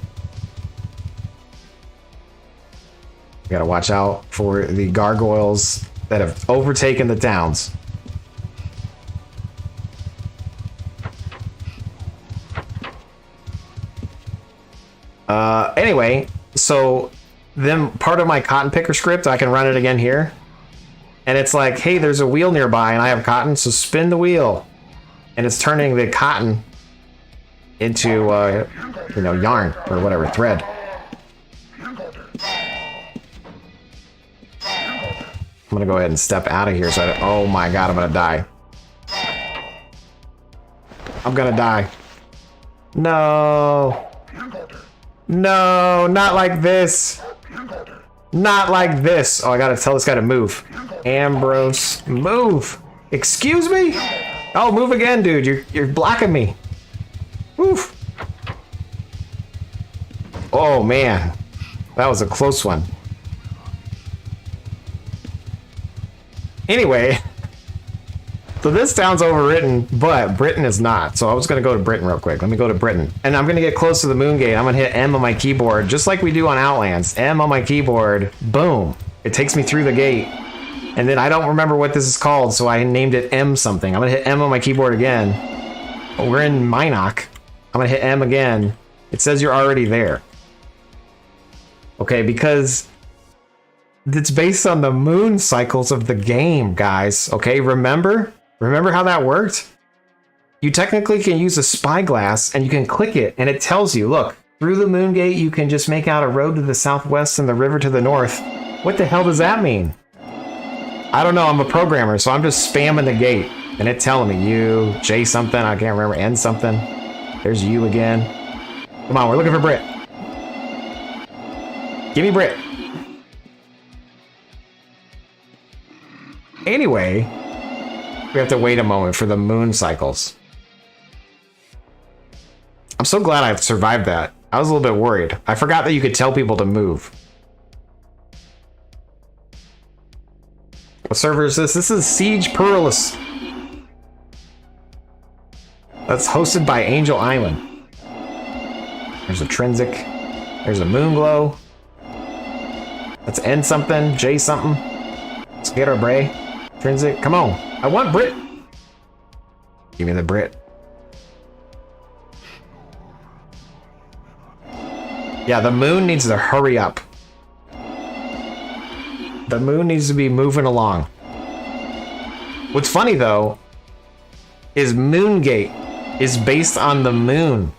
We gotta watch out for the gargoyles that have overtaken the towns. Anyway, so then part of my cotton picker script, I can run it again here. And it's like, hey, there's a wheel nearby and I have cotton, so spin the wheel. And it's turning the cotton into, you know, yarn or whatever, thread. I'm gonna go ahead and step out of here. So oh my god, I'm gonna die. I'm gonna die. No. No, not like this. Not like this. Oh, I gotta tell this guy to move. Ambrose, move. Excuse me? Oh, move again, dude. You're blocking me. Oof. Oh man, that was a close one. Anyway, so this town's overwritten, but Britain is not. So I was gonna go to Britain real quick. Let me go to Britain, and I'm gonna get close to the moon gate. I'm gonna hit M on my keyboard, just like we do on Outlands. M on my keyboard, boom. It takes me through the gate. And then I don't remember what this is called, so I named it M something. I'm gonna hit M on my keyboard again. Oh, we're in Minok. I'm gonna hit M again. It says you're already there. Okay, because it's based on the moon cycles of the game, guys. Okay, remember? Remember how that worked? You technically can use a spyglass and you can click it and it tells you, look, through the moon gate you can just make out a road to the southwest and the river to the north. What the hell does that mean? I don't know, I'm a programmer, so I'm just spamming the gate and it's telling me you, J something, I can't remember, N something. There's you again. Come on, we're looking for Brit. Give me Brit. Anyway, we have to wait a moment for the moon cycles. I'm so glad I survived that. I was a little bit worried. I forgot that you could tell people to move. What server is this? This is Siege Perilous. That's hosted by Angel Island. There's a Trinsic. There's a Moonglow. Let's end something. J something. Let's get our Bray. Intrinsic. Come on. I want Brit. Give me the Brit. Yeah, the moon needs to hurry up. The moon needs to be moving along. What's funny though is Moongate is based on the moon.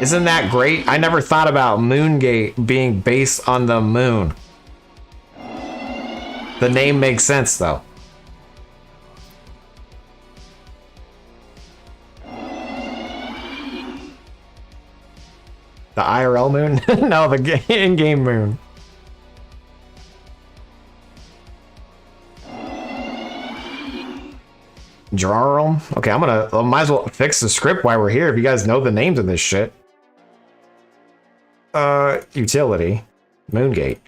Isn't that great? I never thought about Moongate being based on the moon. The name makes sense though. The IRL moon? No, the in-game moon. Drarum? Okay, I might as well fix the script while we're here if you guys know the names of this shit. Utility. Moongate.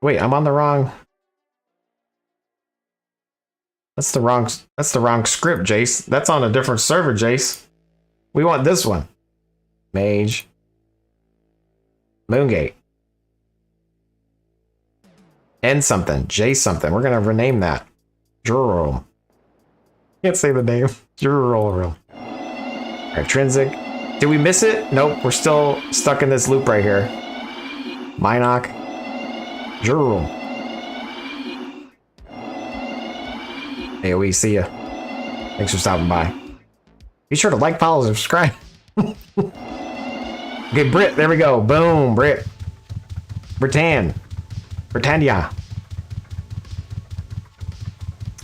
Wait, I'm on the wrong... That's the wrong script, Jace. That's on a different server, Jace. We want this one. Mage. Moongate. N something. J something. We're gonna rename that. Juro. Can't say the name. Juro. Intrinsic. Did we miss it? Nope. We're still stuck in this loop right here. Minoc. Juro. AoE, see ya. Thanks for stopping by. Be sure to like, follow, subscribe. Okay, Brit, there we go. Boom, Brit. Britannia.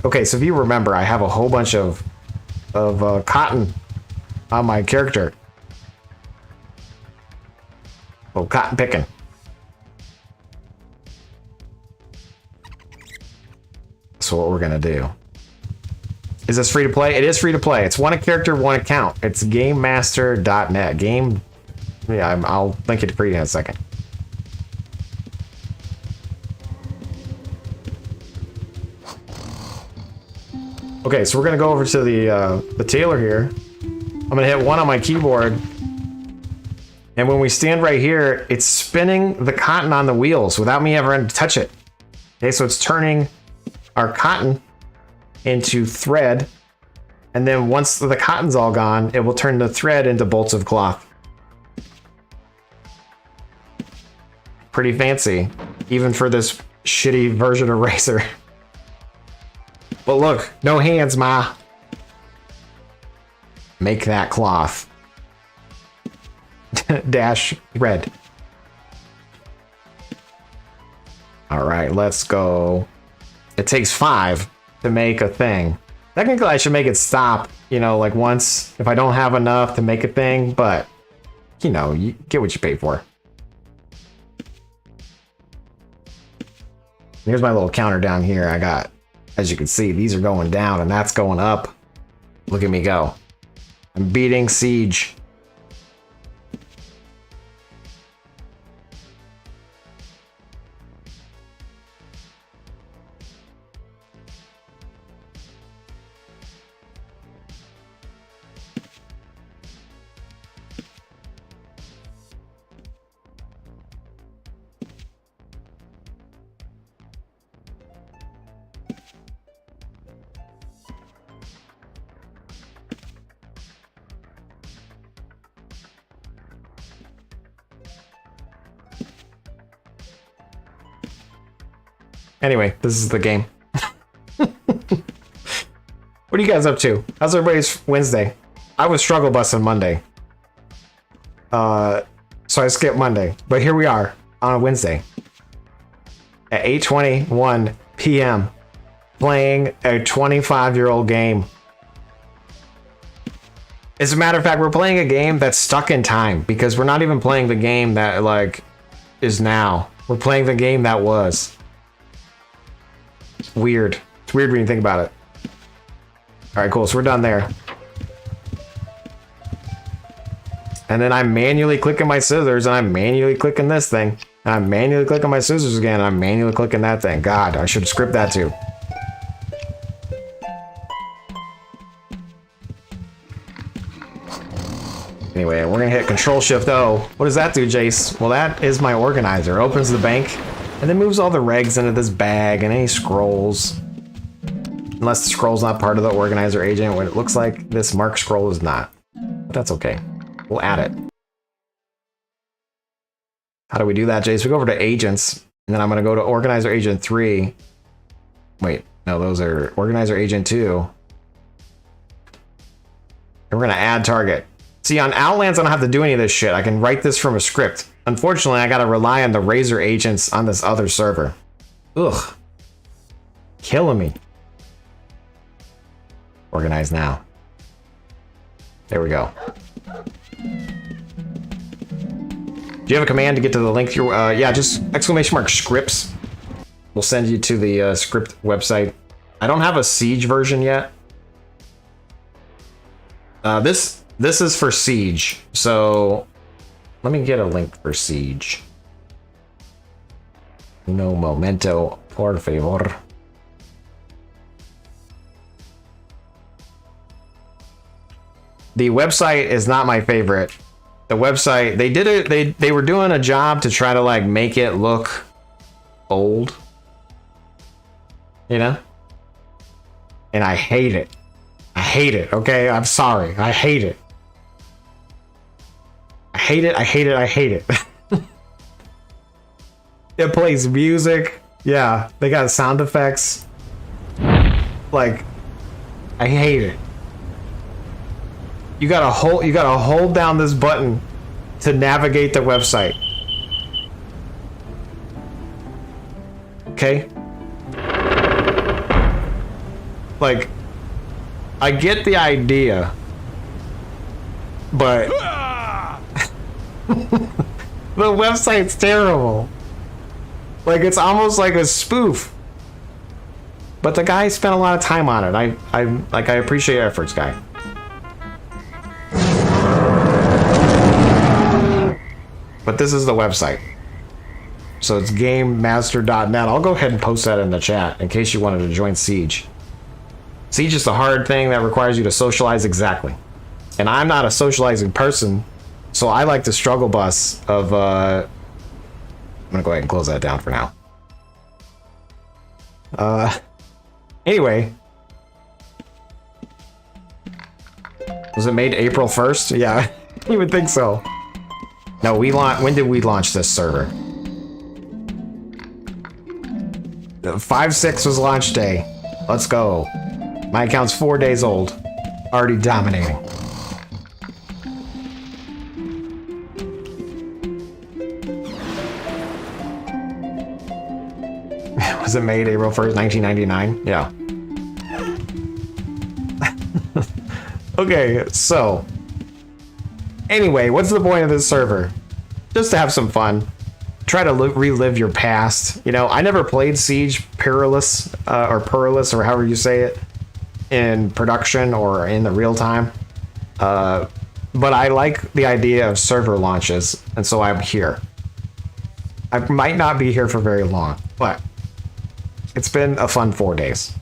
Okay, so if you remember, I have a whole bunch of cotton on my character. Oh, cotton picking. So what we're gonna do. Is this free to play? It is free to play. It's one character, one account. It's gamemaster.net. Game. Yeah, I'll link it for you in a second. Okay, so we're gonna go over to the tailor here. I'm gonna hit 1 on my keyboard, and when we stand right here, it's spinning the cotton on the wheels without me ever having to touch it. Okay, so it's turning our cotton into thread, and then once the cotton's all gone, it will turn the thread into bolts of cloth. Pretty fancy, even for this shitty version of Razer. But look, no hands, ma. Make that cloth. Dash red. All right, let's go. It takes 5 to make a thing. Technically, I should make it stop, you know, like once if I don't have enough to make a thing, but you know, you get what you pay for. Here's my little counter down here. I got, as you can see, these are going down and that's going up. Look at me go. I'm beating Siege. Anyway, this is the game. What are you guys up to? How's everybody's Wednesday? I was struggle busting Monday. So I skipped Monday. But here we are on a Wednesday. At 8:21 p.m. playing a 25-year-old game. As a matter of fact, we're playing a game that's stuck in time because we're not even playing the game that like is now. We're playing the game that was. It's weird. It's weird when you think about it. All right, cool. So we're done there. And then I'm manually clicking my scissors, and I'm manually clicking this thing. And I'm manually clicking my scissors again, and I'm manually clicking that thing. God, I should script that too. Anyway, we're gonna hit Control-Shift-O. What does that do, Jace? Well, that is my organizer. It opens the bank and then moves all the regs into this bag and any scrolls. Unless the scroll's not part of the organizer agent, when it looks like this mark scroll is not. But that's okay. We'll add it. How do we do that, Jace? We go over to agents, and then I'm gonna go to organizer agent 3. Wait, no, those are organizer agent 2. And we're gonna add target. See, on Outlands, I don't have to do any of this shit. I can write this from a script. Unfortunately, I gotta rely on the Razor agents on this other server. Ugh. Killing me. Organize now. There we go. Do you have a command to get to the link? Yeah, just !scripts. We'll send you to the script website. I don't have a Siege version yet. This is for Siege, so let me get a link for Siege. No momento, por favor. The website is not my favorite. The website, they did it, they were doing a job to try to like make it look old. You know? And I hate it. I hate it, okay? I'm sorry. I hate it. I hate it, I hate it, I hate it. It plays music. Yeah, they got sound effects. Like, I hate it. You gotta hold down this button to navigate the website. Okay? Like, I get the idea, but the website's terrible. Like, it's almost like a spoof. But the guy spent a lot of time on it. I appreciate your efforts, guy. But this is the website. So it's gamemaster.net. I'll go ahead and post that in the chat in case you wanted to join Siege. Siege is a hard thing that requires you to socialize exactly. And I'm not a socializing person, so I like the struggle bus of I'm gonna go ahead and close that down for now. Anyway. Was it made April 1st? Yeah, you would think so. No, when did we launch this server? 5/6 was launch day. Let's go. My account's 4 days old. Already dominating. Was it made April 1st, 1999? Yeah. Okay, so anyway, what's the point of this server? Just to have some fun. Try to relive your past. You know, I never played Siege Perilous, or Perilous, or however you say it, in production or in the real time. But I like the idea of server launches, and so I'm here. I might not be here for very long, but it's been a fun 4 days.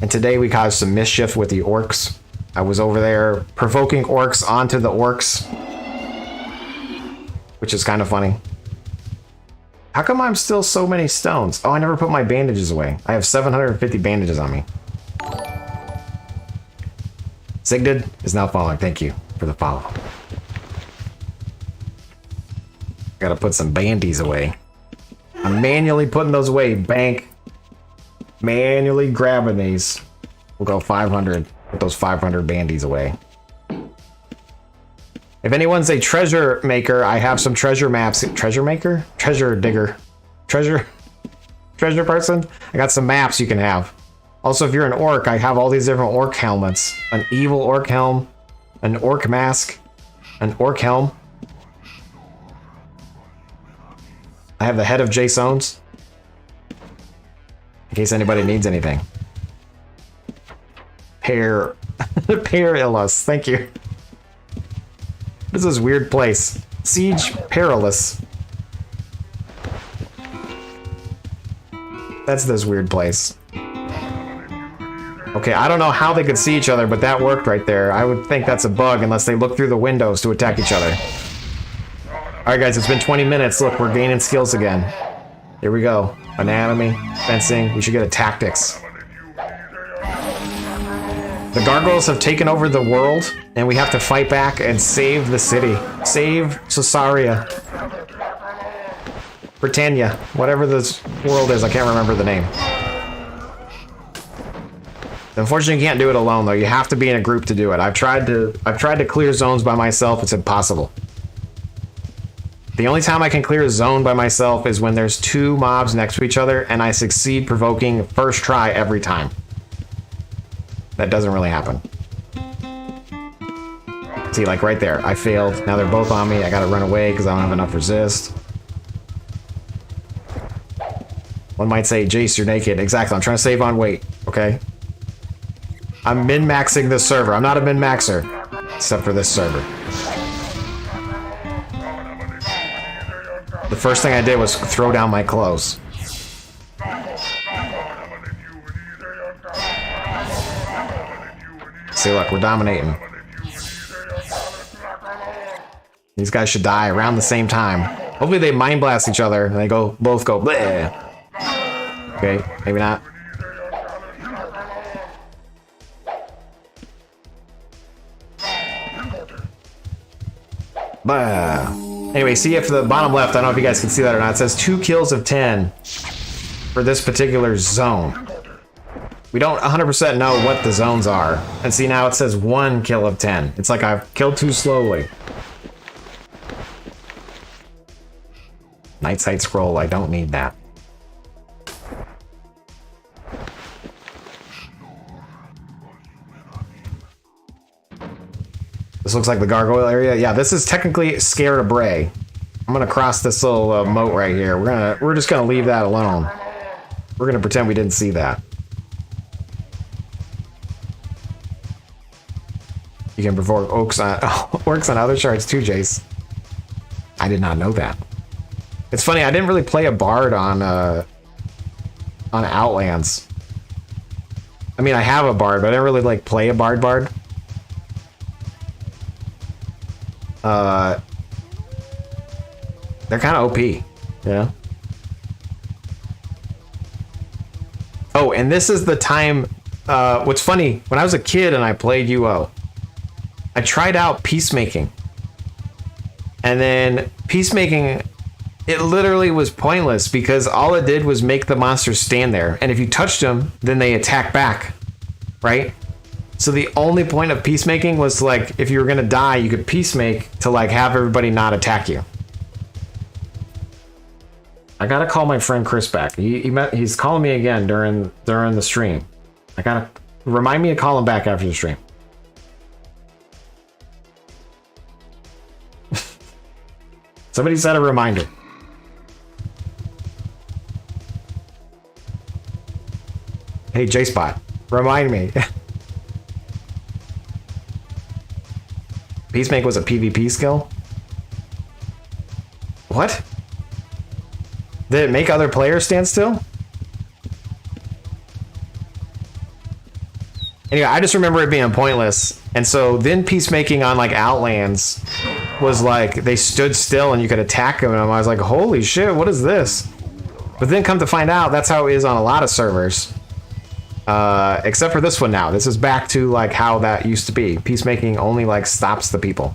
And today we caused some mischief with the orcs. I was over there provoking orcs onto the orcs, which is kind of funny. How come I'm still so many stones? Oh, I never put my bandages away. I have 750 bandages on me. Sigdid is now following. Thank you for the follow. Gotta put some bandies away. I'm manually putting those away, bank. Manually grabbing these. We'll go 500. Put those 500 bandies away. If anyone's a treasure maker, I have some treasure maps. Treasure maker? Treasure digger. Treasure person? I got some maps you can have. Also, if you're an orc, I have all these different orc helmets. An evil orc helm. An orc mask. An orc helm. I have the head of Jason's. In case anybody needs anything. Perilous, thank you. What is this weird place? Siege Perilous. That's this weird place. Okay, I don't know how they could see each other, but that worked right there. I would think that's a bug unless they look through the windows to attack each other. Alright guys, it's been 20 minutes. Look, we're gaining skills again. Here we go. Anatomy, fencing. We should get a tactics. The gargoyles have taken over the world, and we have to fight back and save the city. Save Cesaria. Britannia. Whatever this world is, I can't remember the name. Unfortunately, you can't do it alone, though. You have to be in a group to do it. I've tried to clear zones by myself. It's impossible. The only time I can clear a zone by myself is when there's two mobs next to each other, and I succeed provoking first try every time. That doesn't really happen. See, like right there, I failed. Now they're both on me. I gotta run away because I don't have enough resist. One might say, Jace, you're naked. Exactly, I'm trying to save on weight, okay? I'm min-maxing this server. I'm not a min-maxer, except for this server. The first thing I did was throw down my clothes. See, look, we're dominating. These guys should die around the same time. Hopefully they mind blast each other and they both go bleh. Okay, maybe not. Bah. Anyway, see if the bottom left, I don't know if you guys can see that or not, it says 2 kills of 10 for this particular zone. We don't 100% know what the zones are. And see, now it says 1 kill of 10. It's like I've killed too slowly. Night sight scroll, I don't need that. This looks like the gargoyle area. Yeah, this is technically Scared of Bray. I'm gonna cross this little moat right here. We're just gonna leave that alone. We're gonna pretend we didn't see that. You can provoke orcs on other shards too, Jace. I did not know that. It's funny, I didn't really play a bard on Outlands. I mean, I have a bard, but I didn't really like play a bard. They're kind of OP, yeah. Oh, and this is the time. What's funny, when I was a kid and I played UO, I tried out peacemaking, and then peacemaking, it literally was pointless because all it did was make the monsters stand there, and if you touched them, then they attack back, right? So the only point of peacemaking was like, if you were gonna die, you could peacemake to like have everybody not attack you. I gotta call my friend Chris back. He's calling me again during the stream. I gotta remind me to call him back after the stream. Somebody set a reminder. Hey, J-Spot, remind me. Peacemake was a PvP skill? What? Did it make other players stand still? Anyway, I just remember it being pointless. And so then peacemaking on like Outlands was like, they stood still and you could attack them. And I was like, holy shit, what is this? But then come to find out, that's how it is on a lot of servers. Except for this one now. This is back to like how that used to be. Peacemaking only like stops the people.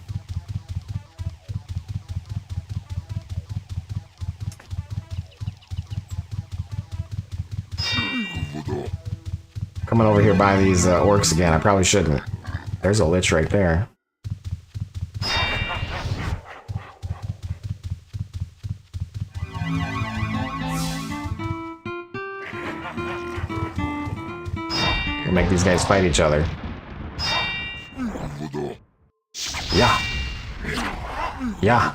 Coming over here by these orcs again. I probably shouldn't. There's a lich right there. We'll make these guys fight each other. Yeah. Yeah.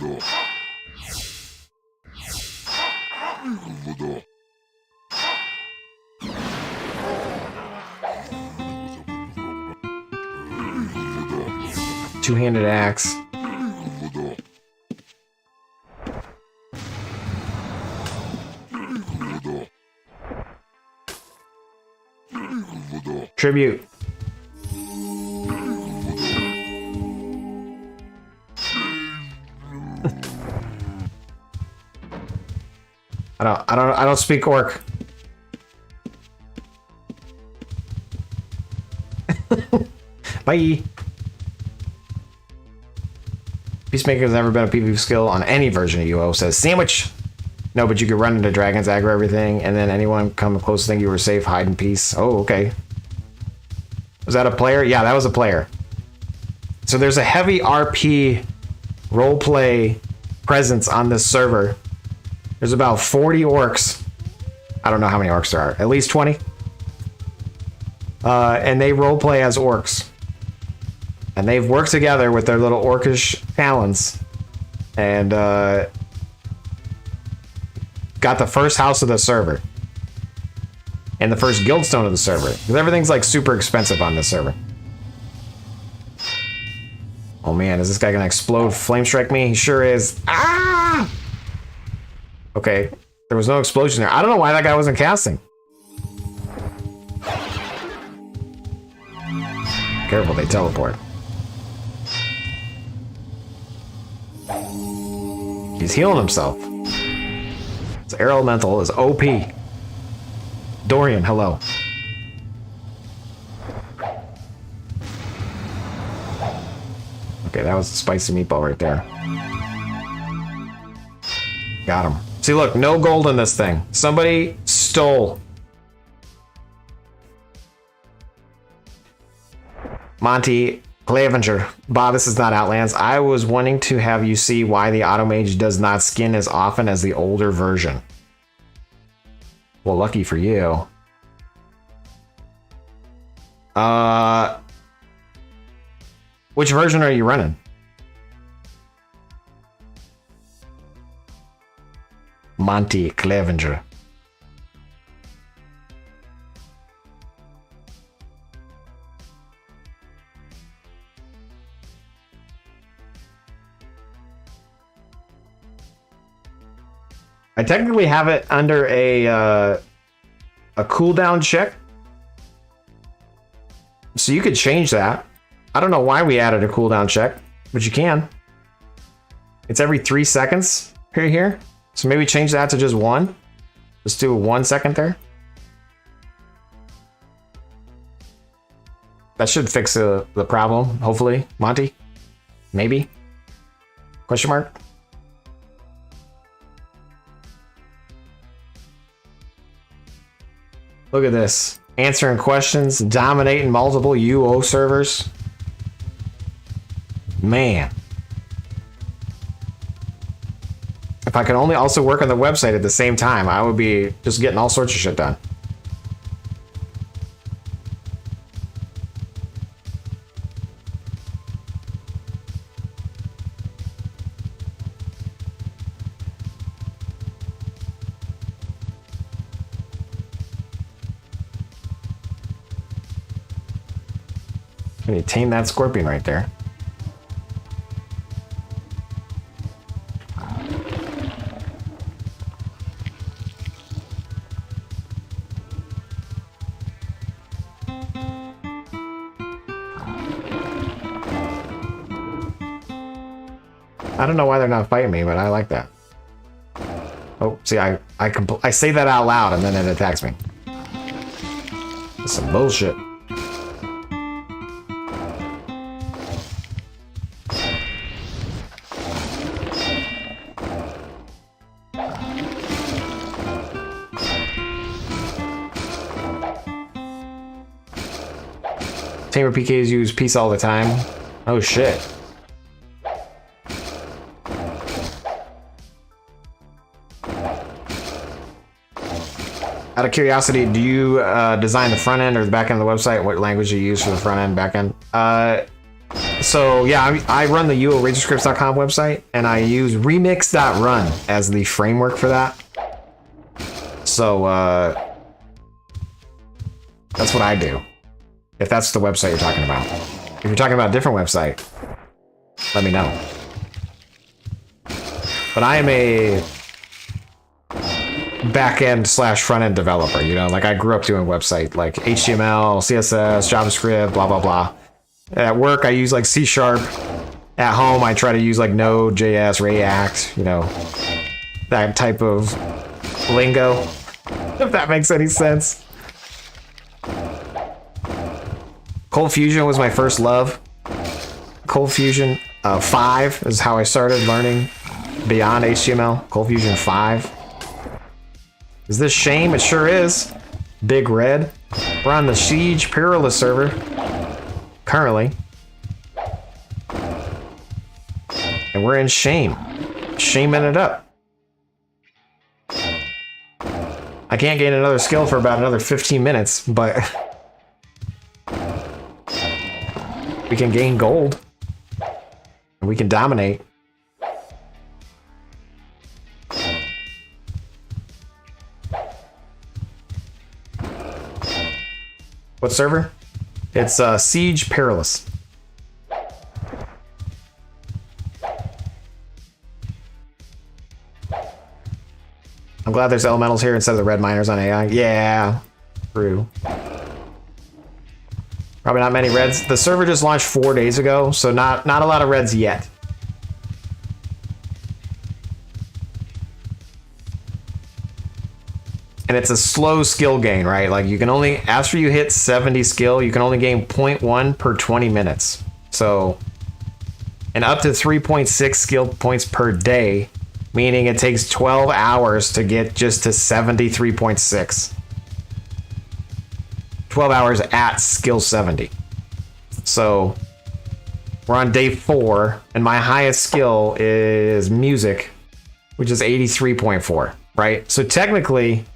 2-handed axe. Tribute. I don't speak orc. Bye. Peacemaker has never been a PvP skill on any version of UO, says sandwich. No, but you could run into dragons, aggro everything, and then anyone come close think you were safe, hide in peace. Oh, okay. Was that a player? Yeah, that was a player. So there's a heavy RP roleplay presence on this server. There's about 40 orcs. I don't know how many orcs there are. At least 20. And they roleplay as orcs. And they've worked together with their little orcish talents. And got the first house of the server. And the first guildstone of the server. Because everything's like super expensive on this server. Oh man, is this guy gonna explode, flame strike me? He sure is. Ah! Okay, there was no explosion there. I don't know why that guy wasn't casting. Careful, they teleport. He's healing himself. His air elemental is OP. Dorian, hello. Okay, that was a spicy meatball right there. Got him. See, look, no gold in this thing. Somebody stole. Monty Clavenger. Bob, this is not Outlands. I was wanting to have you see why the Automage does not skin as often as the older version. Well, lucky for you. Which version are you running? Monty Clavenger. I technically have it under a cooldown check. So you could change that. I don't know why we added a cooldown check, but you can. It's every 3 seconds here. So maybe change that to just 1. Just do 1 second there. That should fix the problem, hopefully. Monty? Maybe? Question mark? Look at this. Answering questions, dominating multiple UO servers. Man. If I could only also work on the website at the same time, I would be just getting all sorts of shit done. Can you tame that scorpion right there? I don't know why they're not fighting me, but I like that. Oh, see, I say that out loud and then it attacks me. That's some bullshit. Tamer PKs use peace all the time. Oh shit. Out of curiosity, do you design the front end or the back end of the website? What language do you use for the front end, back end? So yeah, I run the UORagerscripts.com website, and I use remix.run as the framework for that. So that's what I do. If that's the website you're talking about. If you're talking about a different website, let me know. But I am a back-end slash front-end developer, you know, like I grew up doing website, like HTML, CSS, JavaScript, blah, blah, blah. At work, I use like C#. At home, I try to use like Node.js, React, you know, that type of lingo, if that makes any sense. Cold Fusion was my first love. Cold Fusion 5 is how I started learning beyond HTML. Cold Fusion 5. Is this shame? It sure is. Big Red. We're on the Siege Perilous server. Currently. And we're in shame. Shaming it up. I can't gain another skill for about another 15 minutes, but we can gain gold. And we can dominate. What server? It's Siege Perilous. I'm glad there's elementals here instead of the red miners on AI. Yeah, true. Probably not many reds. The server just launched 4 days ago, so not a lot of reds yet. And it's a slow skill gain, right? Like you can only, after you hit 70 skill, you can only gain 0.1 per 20 minutes. So, and up to 3.6 skill points per day, meaning it takes 12 hours to get just to 73.6. 12 hours at skill 70. So we're on day 4, and my highest skill is music, which is 83.4, right? So technically,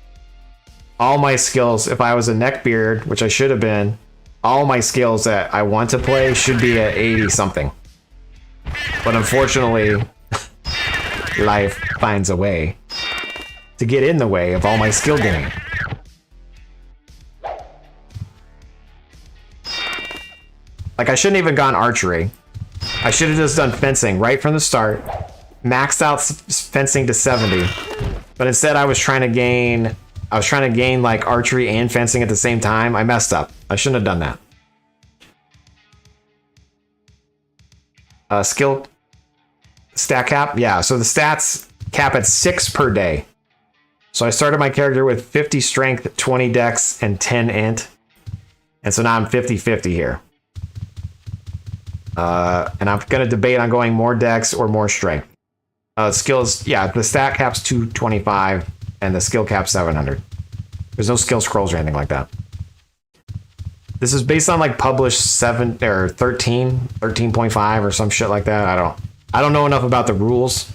all my skills, if I was a neckbeard, which I should have been, all my skills that I want to play should be at 80 something. But unfortunately, life finds a way to get in the way of all my skill gain. Like I shouldn't even gone archery. I should have just done fencing right from the start, maxed out fencing to 70. But instead I was trying to gain like archery and fencing at the same time. I messed up. I shouldn't have done that. Skill stat cap. Yeah, so the stats cap at 6 per day. So I started my character with 50 strength, 20 dex, and 10 int. And so now I'm 50-50 here. And I'm going to debate on going more dex or more strength. Skills, yeah, the stat cap's 225 and the skill cap's 700. There's no skill scrolls or anything like that. This is based on like published 7 or 13.5 or some shit like that. I don't know enough about the rules.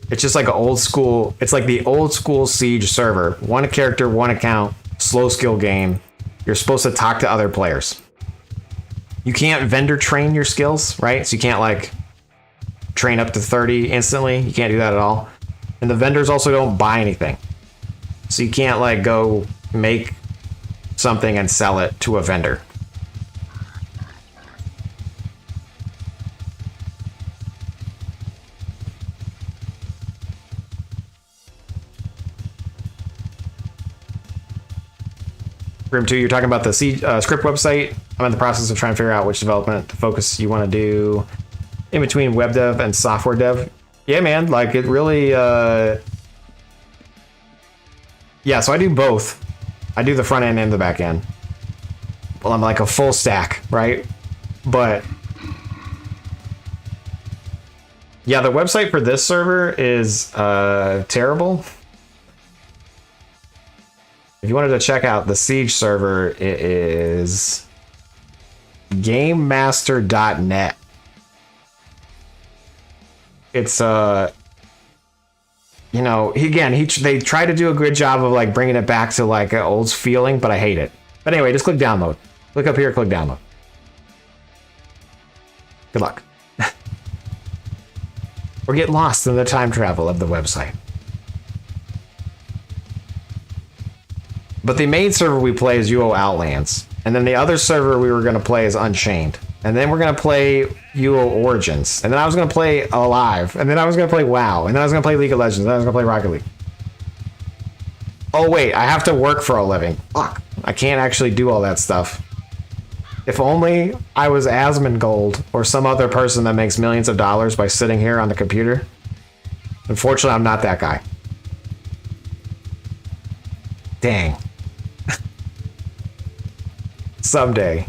It's just like an old school, it's like the old school Siege server. One character, one account, slow skill gain. You're supposed to talk to other players. You can't vendor train your skills, right? So you can't like train up to 30 instantly. You can't do that at all. And the vendors also don't buy anything. So you can't like go make something and sell it to a vendor. Grim 2, you're talking about the script website. I'm in the process of trying to figure out which development focus you want to do in between web dev and software dev. Yeah, man, like it really... Yeah, so I do both. I do the front end and the back end. Well, I'm like a full stack, right? But... yeah, the website for this server is terrible. If you wanted to check out the Siege server, it is gamemaster.net. It's you know, again, they try to do a good job of like bringing it back to like an old feeling, but I hate it. But anyway, just click download. Click up here, click download. Good luck. Or get lost in the time travel of the website. But the main server we play is Ultima Outlands. And then the other server we were going to play is Unchained. And then we're going to play Ultima Origins. And then I was going to play Alive. And then I was going to play WoW. And then I was going to play League of Legends. And then I was going to play Rocket League. Oh wait, I have to work for a living. Fuck. I can't actually do all that stuff. If only I was Asmongold or some other person that makes millions of dollars by sitting here on the computer. Unfortunately, I'm not that guy. Dang. Someday.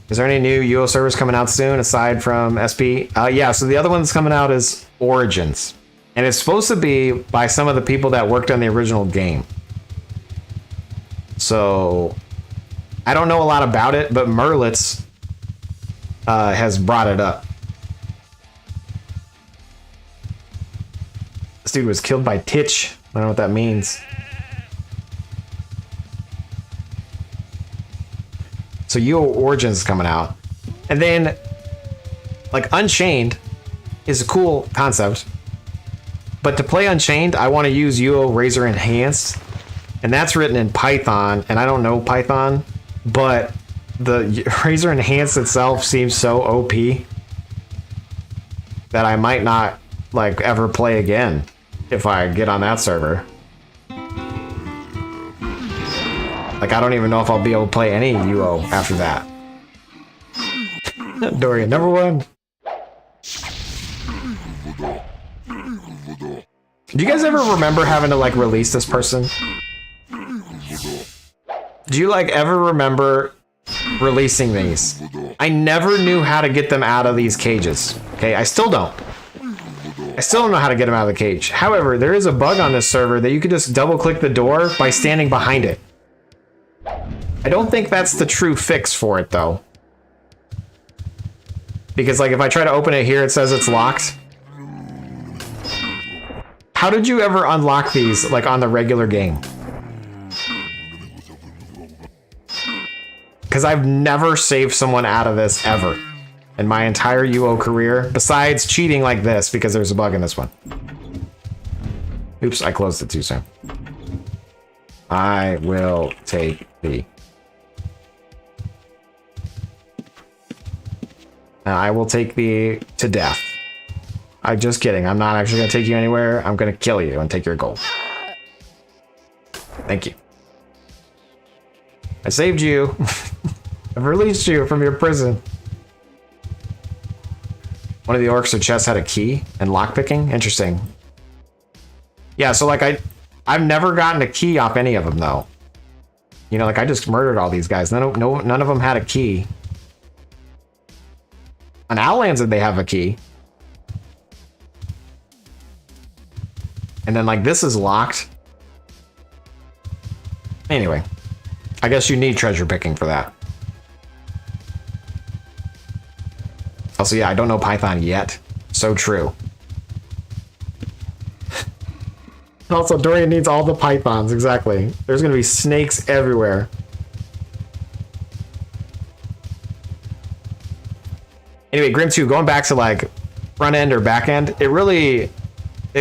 Is there any new UO servers coming out soon aside from SP? Yeah, so the other one that's coming out is Origins. And it's supposed to be by some of the people that worked on the original game. So I don't know a lot about it, but Merlitz has brought it up. This dude was killed by Titch. I don't know what that means. So UO Origins is coming out. And then, like, Unchained is a cool concept. But to play Unchained, I want to use UO Razor Enhanced. And that's written in Python. And I don't know Python. But the Razor Enhanced itself seems so OP that I might not, like, ever play again if I get on that server. Like, I don't even know if I'll be able to play any UO after that. Dorian, number one. Do you guys ever remember having to, like, release this person? Do you, like, ever remember releasing these? I never knew how to get them out of these cages. Okay, I still don't. I still don't know how to get them out of the cage. However, there is a bug on this server that you could just double-click the door by standing behind it. I don't think that's the true fix for it, though. Because, like, if I try to open it here, it says it's locked. How did you ever unlock these, like, on the regular game? Because I've never saved someone out of this, ever. In my entire UO career, besides cheating like this, because there's a bug in this one. Oops, I closed it too soon. I will take the... I will take the to death. I'm just kidding. I'm not actually going to take you anywhere. I'm going to kill you and take your gold. Thank you. I saved you. I've released you from your prison. One of the orcs or chests had a key and lockpicking. Interesting. Yeah, so like I've never gotten a key off any of them though. You know, like I just murdered all these guys. None of them had a key. On Outlands, they have a key. And then like this is locked. Anyway, I guess you need treasure picking for that. Also, yeah, I don't know Python yet. So true. Also, Dorian needs all the pythons, exactly. There's gonna be snakes everywhere. Anyway, Grim 2, going back to like front end or back end, they're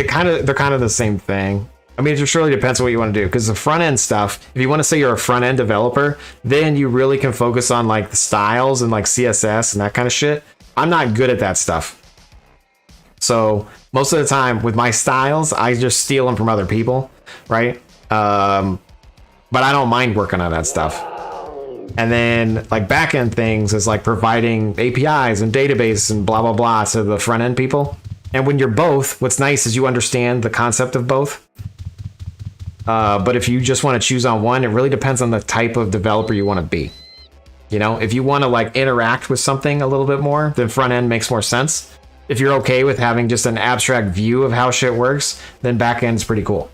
kind of the same thing. I mean, it just really depends on what you want to do, because the front end stuff, if you want to say you're a front end developer, then you really can focus on like the styles and like CSS and that kind of shit. I'm not good at that stuff. So most of the time with my styles, I just steal them from other people, right? But I don't mind working on that stuff. And then like back end things is like providing APIs and database and blah, blah, blah to the front end people. And when you're both, what's nice is you understand the concept of both. But if you just want to choose on one, it really depends on the type of developer you want to be. You know, if you want to like interact with something a little bit more, then front end makes more sense. If you're okay with having just an abstract view of how shit works, then back end is pretty cool.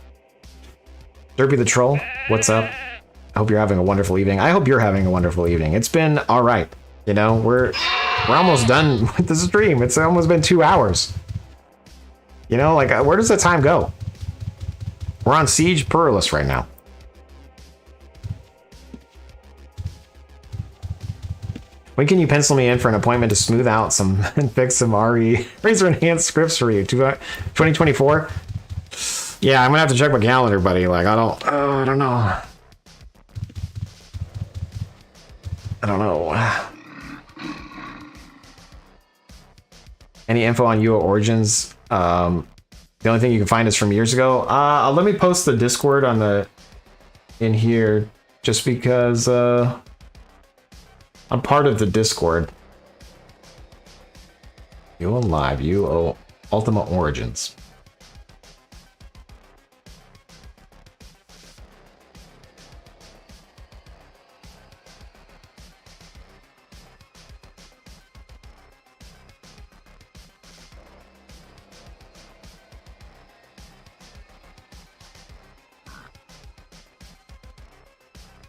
Derpy the Troll, what's up? I hope you're having a wonderful evening. I hope you're having a wonderful evening. It's been all right. You know, we're almost done with the stream. It's almost been 2 hours. You know, like where does the time go? We're on Siege Perilous right now. When can you pencil me in for an appointment to smooth out some and fix some RE Razor Enhanced scripts for you? 2024? Yeah, I'm gonna have to check my calendar, buddy. Like, I don't know. I don't know. Any info on UO Origins? The only thing you can find is from years ago. Let me post the Discord in here just because I'm part of the Discord. UO Live, UO Ultima Origins.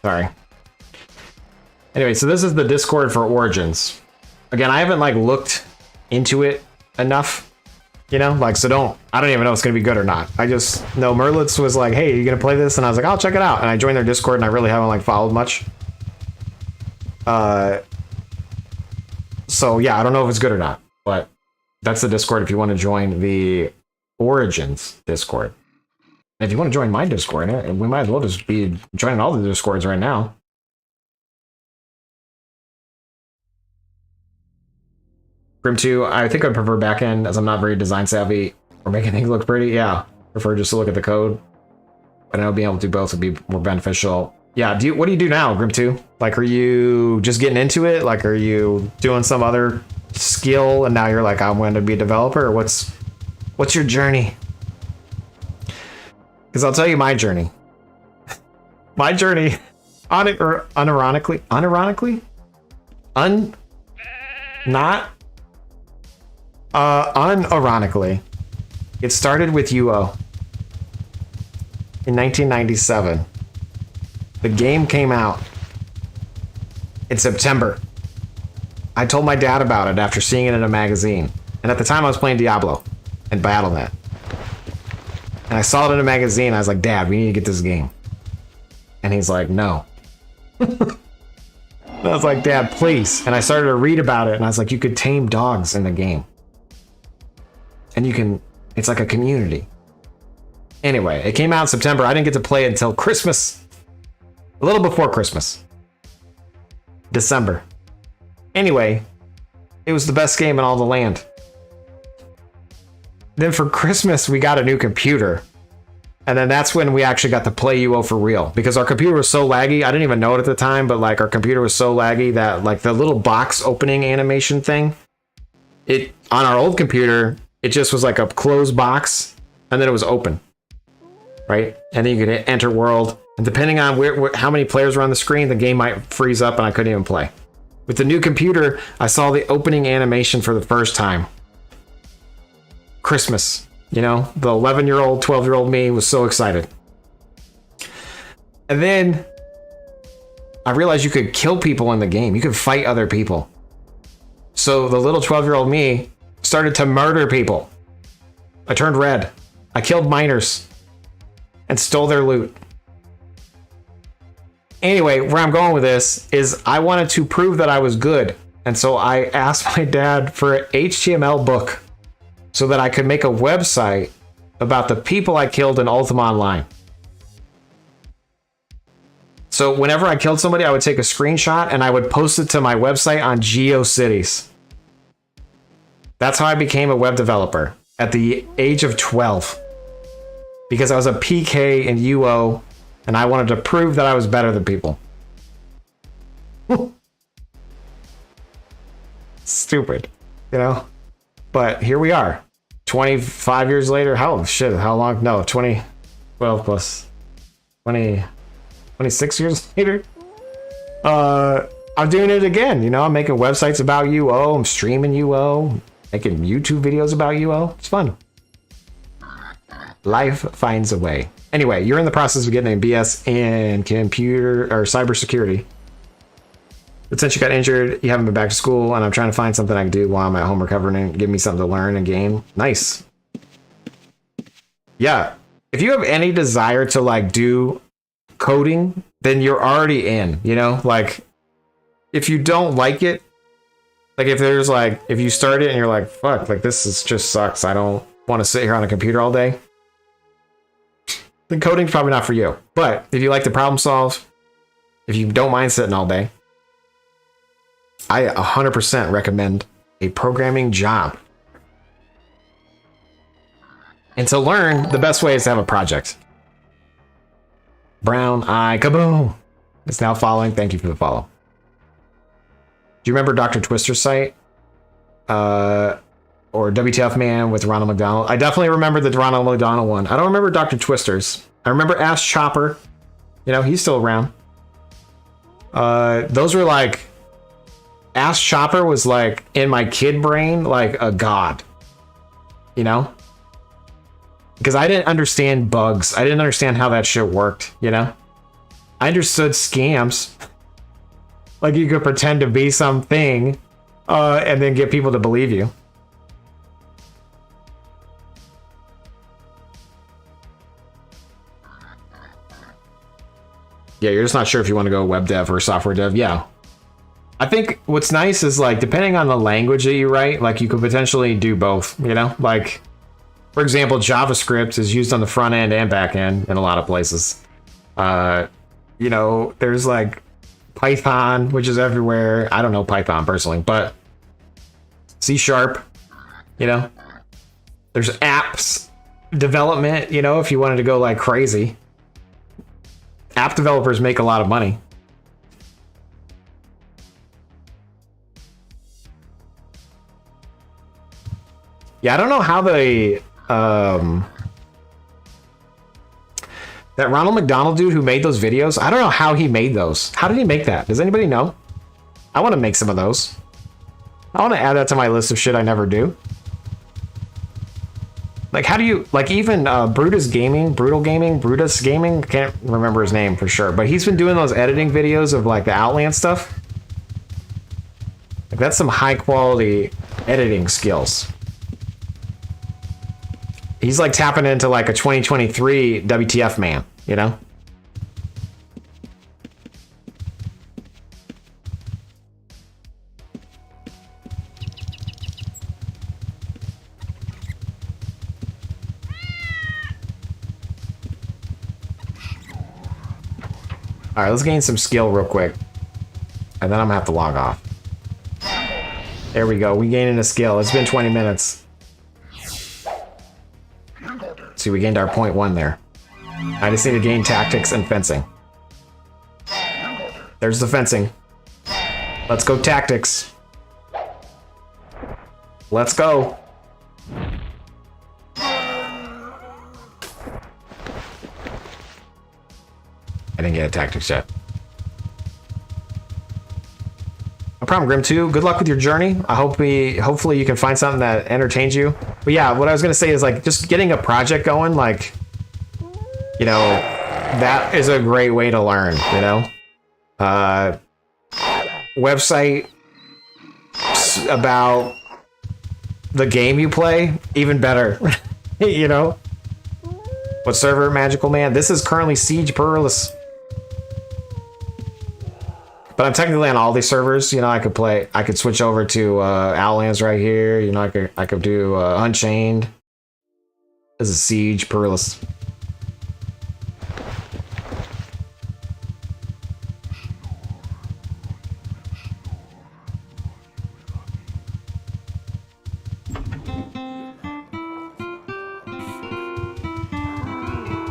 Sorry. Anyway, so this is the Discord for Origins. Again, I haven't like looked into it enough, you know, like, so I don't even know if it's gonna be good or not. I just know Merlitz was like, hey, are you gonna play this? And I was like, I'll check it out. And I joined their Discord and I really haven't like followed much. So yeah, I don't know if it's good or not, but that's the Discord if you want to join the Origins Discord. If you want to join my Discord, we might as well just be joining all the Discords right now. Grim 2, I think I prefer backend as I'm not very design savvy or making things look pretty. Yeah, prefer just to look at the code. But I know being able to do both would be more beneficial. Yeah, what do you do now, Grim 2? Like, are you just getting into it? Like, are you doing some other skill and now you're like, I'm going to be a developer? Or what's your journey? Because I'll tell you my journey. My journey, unironically, it started with UO in 1997. The game came out in September. I told my dad about it after seeing it in a magazine. And at the time I was playing Diablo and Battle.net. And I saw it in a magazine. I was like, Dad, we need to get this game. And he's like, no. And I was like, Dad, please. And I started to read about it. And I was like, you could tame dogs in the game. And it's like a community. Anyway, it came out in September. I didn't get to play it until Christmas. A little before Christmas. December. Anyway, it was the best game in all the land. Then for Christmas, we got a new computer. And then that's when we actually got to play UO for real. Because our computer was so laggy. I didn't even know it at the time, but like our computer was so laggy that like the little box opening animation thing, on our old computer, it just was like a closed box and then it was open. Right? And then you could enter world. And depending on how many players were on the screen, the game might freeze up and I couldn't even play. With the new computer, I saw the opening animation for the first time. Christmas, you know, the 11-year-old, 12-year-old me was so excited. And then I realized you could kill people in the game. You could fight other people. So the little 12-year-old me started to murder people. I turned red. I killed miners and stole their loot. Anyway, where I'm going with this is I wanted to prove that I was good. And so I asked my dad for an HTML book so that I could make a website about the people I killed in Ultima Online. So whenever I killed somebody, I would take a screenshot and I would post it to my website on GeoCities. That's how I became a web developer at the age of 12. Because I was a PK in UO and I wanted to prove that I was better than people. Stupid, you know? But here we are. 25 years later, how long? No, 12 plus 20, 26 years later. I'm doing it again. You know, I'm making websites about UO. I'm streaming UO, making YouTube videos about UO. It's fun. Life finds a way. Anyway, you're in the process of getting a BS in computer or cybersecurity. But since you got injured, you haven't been back to school, and I'm trying to find something I can do while I'm at home recovering and give me something to learn and gain. Nice. Yeah. If you have any desire to like do coding, then you're already in, you know? Like, if you don't like it, like if you start it and you're like, fuck, like just sucks. I don't want to sit here on a computer all day. Then coding's probably not for you. But if you like to problem solve, if you don't mind sitting all day, I 100% recommend a programming job. And to learn, the best way is to have a project. Brown Eye Kaboom is now following. Thank you for the follow. Do you remember Dr. Twister's site? Or WTF Man with Ronald McDonald? I definitely remember the Ronald McDonald one. I don't remember Dr. Twister's. I remember Ass Chopper. You know, he's still around. Those were like... Ass Chopper was like, in my kid brain, like a god. You know? Because I didn't understand bugs. I didn't understand how that shit worked, you know? I understood scams. Like you could pretend to be something and then get people to believe you. Yeah, you're just not sure if you want to go web dev or software dev. Yeah. I think what's nice is like, depending on the language that you write, like you could potentially do both, you know? Like, for example, JavaScript is used on the front end and back end in a lot of places. You know, there's like Python, which is everywhere. I don't know Python personally, but C#, you know, there's apps development, you know, if you wanted to go like crazy. App developers make a lot of money. Yeah, I don't know how they... that Ronald McDonald dude who made those videos, I don't know how he made those. How did he make that? Does anybody know? I want to make some of those. I want to add that to my list of shit I never do. Like, how do you... Like, even Brutus Gaming, can't remember his name for sure, but he's been doing those editing videos of, like, the Outland stuff. Like, that's some high-quality editing skills. He's like tapping into like a 2023 WTF man, you know? All right, let's gain some skill real quick. And then I'm gonna have to log off. There we go. We gaining a skill. It's been 20 minutes. See, we gained our 0.1 there. I just need to gain tactics and fencing. There's the fencing. Let's go tactics. Let's go. I didn't get a tactics yet. No problem, Grim 2. Good luck with your journey. Hopefully you can find something that entertains you. But yeah, what I was gonna say is like just getting a project going, like, you know, that is a great way to learn, you know? Website about the game you play, even better. You know? What server, Magical Man? This is currently Siege Perilous. But I'm technically on all these servers. You know, I could switch over to Outlands right here. You know, I could do Unchained. This is Siege Perilous.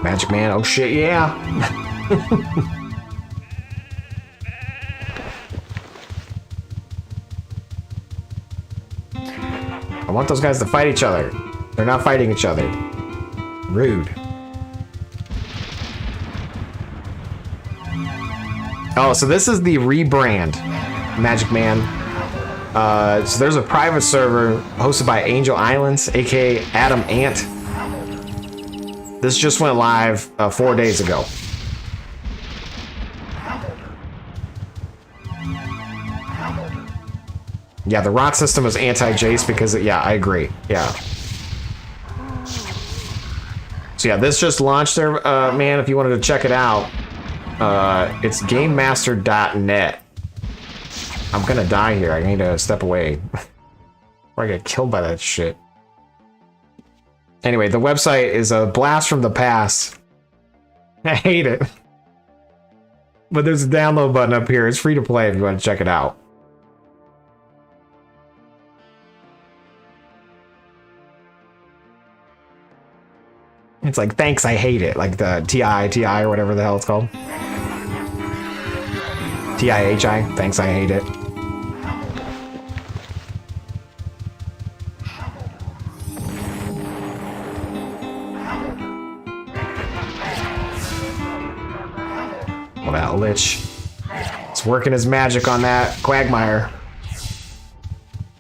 Magic Man, oh shit, yeah. I want those guys to fight each other. They're not fighting each other. Rude. Oh, so this is the rebrand, Magic Man. So there's a private server hosted by Angel Islands, aka Adam Ant. This just went live 4 days ago. Yeah, the rot system is anti-Jace because, yeah, I agree. Yeah. So yeah, this just launched there, man, if you wanted to check it out. It's gamemaster.net. I'm gonna die here. I need to step away. Or I get killed by that shit. Anyway, the website is a blast from the past. I hate it. But there's a download button up here. It's free to play if you want to check it out. It's like, thanks, I hate it. Like the TI or whatever the hell it's called. TIHI, thanks, I hate it. Well, that lich. It's working his magic on that Quagmire.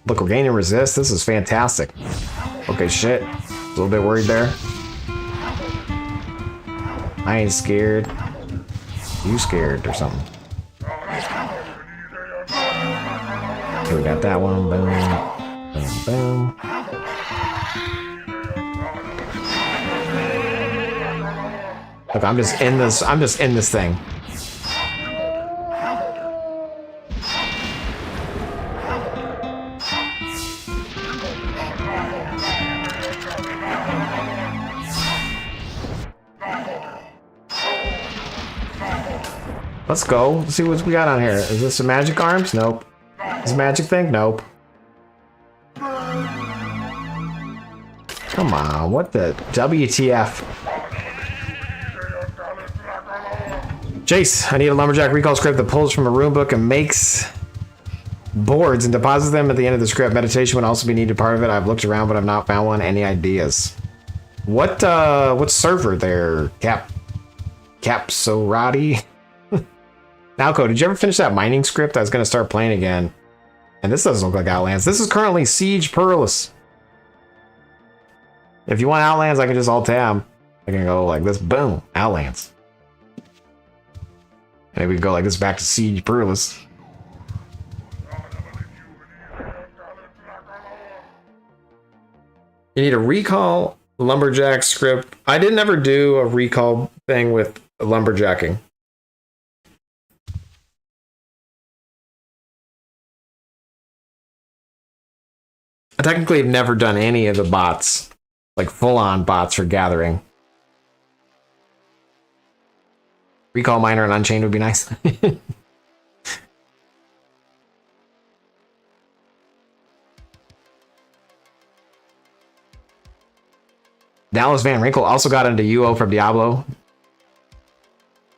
Look, we're gaining resist. This is fantastic. Okay, shit. A little bit worried there. I ain't scared. You scared or something. Okay, we got that one. Boom. Boom, boom. Look, I'm just in this thing. Let's go. Let's see what we got on here. Is this some magic arms? Nope. Is this a magic thing? Nope. Come on, what the WTF? Jace, I need a lumberjack recall script that pulls from a rune book and makes boards and deposits them at the end of the script. Meditation would also be needed part of it. I've looked around, but I've not found one. Any ideas? What server there? Capsorati? Nalco, did you ever finish that mining script? I was gonna start playing again. And this doesn't look like Outlands. This is currently Siege Perilous. If you want Outlands, I can just alt-tab. I can go like this, boom, Outlands. Maybe we can go like this back to Siege Perilous. You need a recall lumberjack script. I didn't ever do a recall thing with lumberjacking. I technically have never done any of the bots, like full-on bots for gathering. Recall Miner and Unchained would be nice. Dallas Van Winkle also got into UO from Diablo.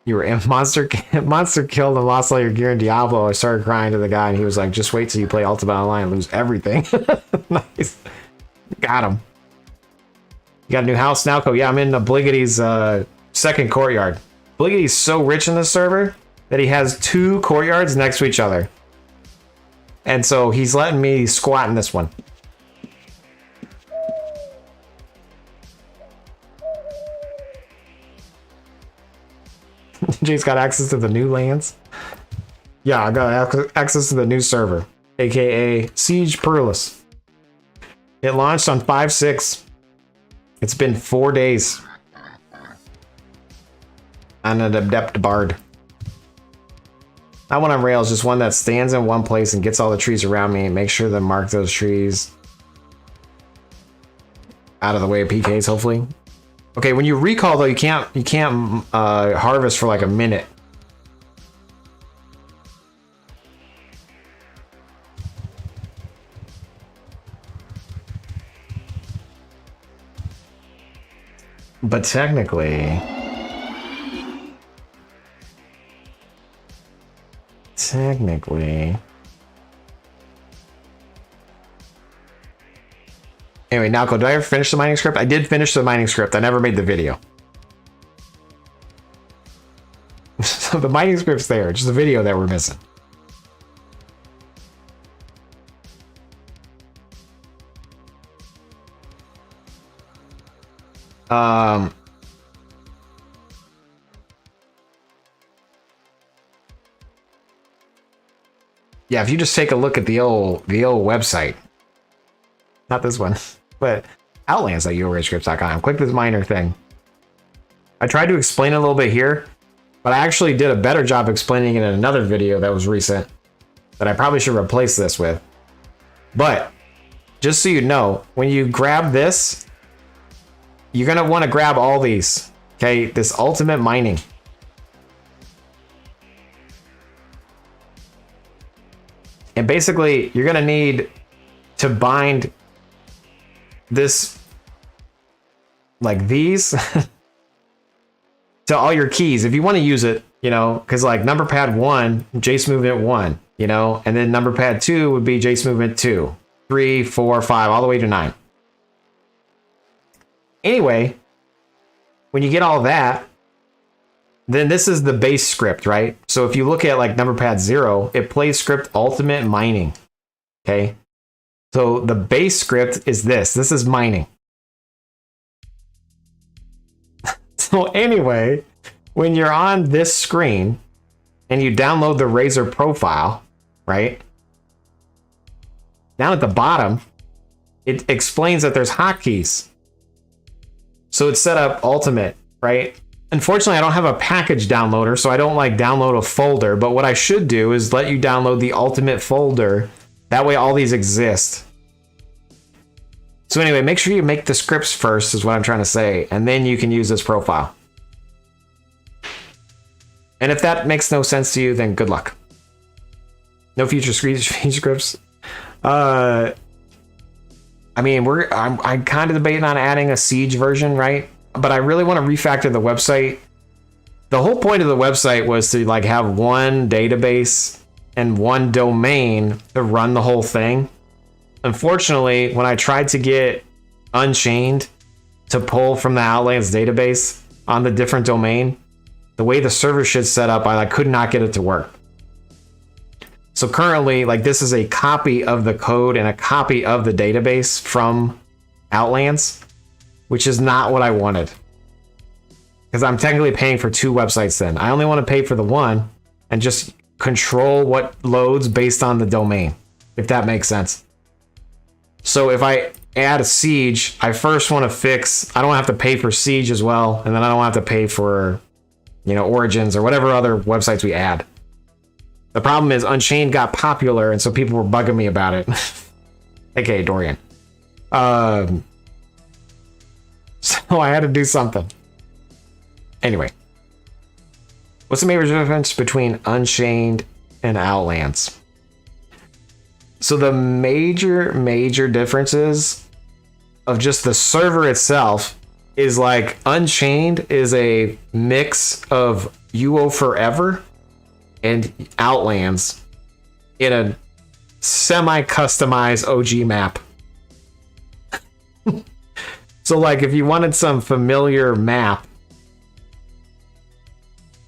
You were in monster killed and lost all your gear in Diablo. I started crying to the guy and he was like, just wait till you play Ultima Online and lose everything. Nice. Got him. You got a new house now? Yeah, I'm in Obligati's second courtyard. Obligati's so rich in this server that he has 2 courtyards next to each other. And so he's letting me squat in this one. Jay's got access to the new lands. Yeah, I got access to the new server, aka Siege Perilous. It launched on 5/6. It's been 4 days. I'm an adept bard. Not one on rails, just one that stands in one place and gets all the trees around me and makes sure to mark those trees out of the way of PKs, hopefully. Okay, when you recall though, you can't harvest for like a minute. But technically, anyway, Nalco, did I ever finish the mining script? I did finish the mining script. I never made the video. So the mining script's there, just the video that we're missing. Yeah, if you just take a look at the old website, not this one, but outlands.uorgscripts.com. Click this miner thing. I tried to explain it a little bit here, but I actually did a better job explaining it in another video that was recent that I probably should replace this with. But just so you know, when you grab this, you're going to want to grab all these. Okay, this ultimate mining. And basically, you're going to need to bind this like these to all your keys if you want to use it, you know, because like number pad 1, Jace movement 1, you know, and then number pad 2 would be Jace movement 2, 3, 4, 5, all the way to 9. Anyway, when you get all that, then this is the base script, right? So if you look at like number pad 0, it plays script ultimate mining. Okay. So the base script is this. This is mining. So anyway, when you're on this screen and you download the Razer profile, right? Down at the bottom, it explains that there's hotkeys. So it's set up ultimate, right? Unfortunately, I don't have a package downloader, so I don't like download a folder. But what I should do is let you download the ultimate folder. That way all these exist. So anyway, make sure you make the scripts first is what I'm trying to say. And then you can use this profile. And if that makes no sense to you, then good luck. No future scripts. I mean, I'm kind of debating on adding a Siege version, right? But I really want to refactor the website. The whole point of the website was to like have one database and one domain to run the whole thing. Unfortunately, when I tried to get Unchained to pull from the Outlands database on the different domain, the way the server shit's set up, I could not get it to work. So currently, like this is a copy of the code and a copy of the database from Outlands, which is not what I wanted. Because I'm technically paying for 2 websites then. I only want to pay for the one and just control what loads based on the domain, if that makes sense. So if I add a Siege, I first want to fix, I don't have to pay for Siege as well, and then I don't have to pay for, you know, Origins or whatever other websites we add. The problem is Unchained got popular, and so people were bugging me about it. AKA Dorian. So I had to do something. Anyway. What's the major difference between Unchained and Outlands? So the major differences of just the server itself is like Unchained is a mix of UO Forever and Outlands in a semi-customized OG map. So like if you wanted some familiar map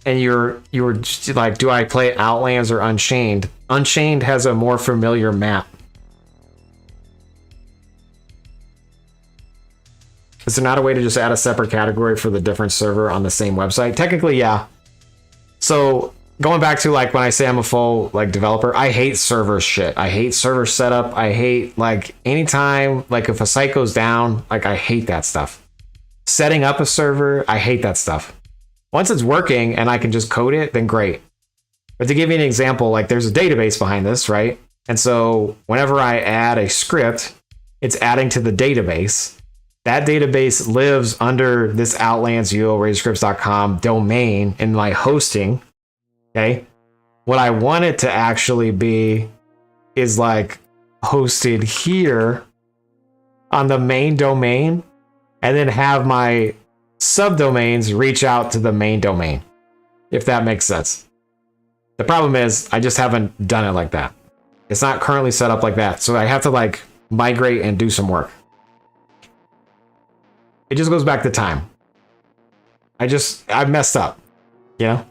and you were just like, do I play Outlands or Unchained? Unchained has a more familiar map. Is there not a way to just add a separate category for the different server on the same website? Technically, yeah. So going back to like when I say I'm a full like developer, I hate server shit. I hate server setup. I hate like anytime, like if a site goes down, like I hate that stuff. Setting up a server, I hate that stuff. Once it's working and I can just code it, then great. But to give you an example, like there's a database behind this, right? And so whenever I add a script, it's adding to the database. That database lives under this Outlands razorcripts.com domain in my hosting. Okay. What I want it to actually be is like hosted here on the main domain and then have my subdomains reach out to the main domain, if that makes sense. The problem is I just haven't done it like that. It's not currently set up like that. So I have to like migrate and do some work. It just goes back to time. I messed up, you know?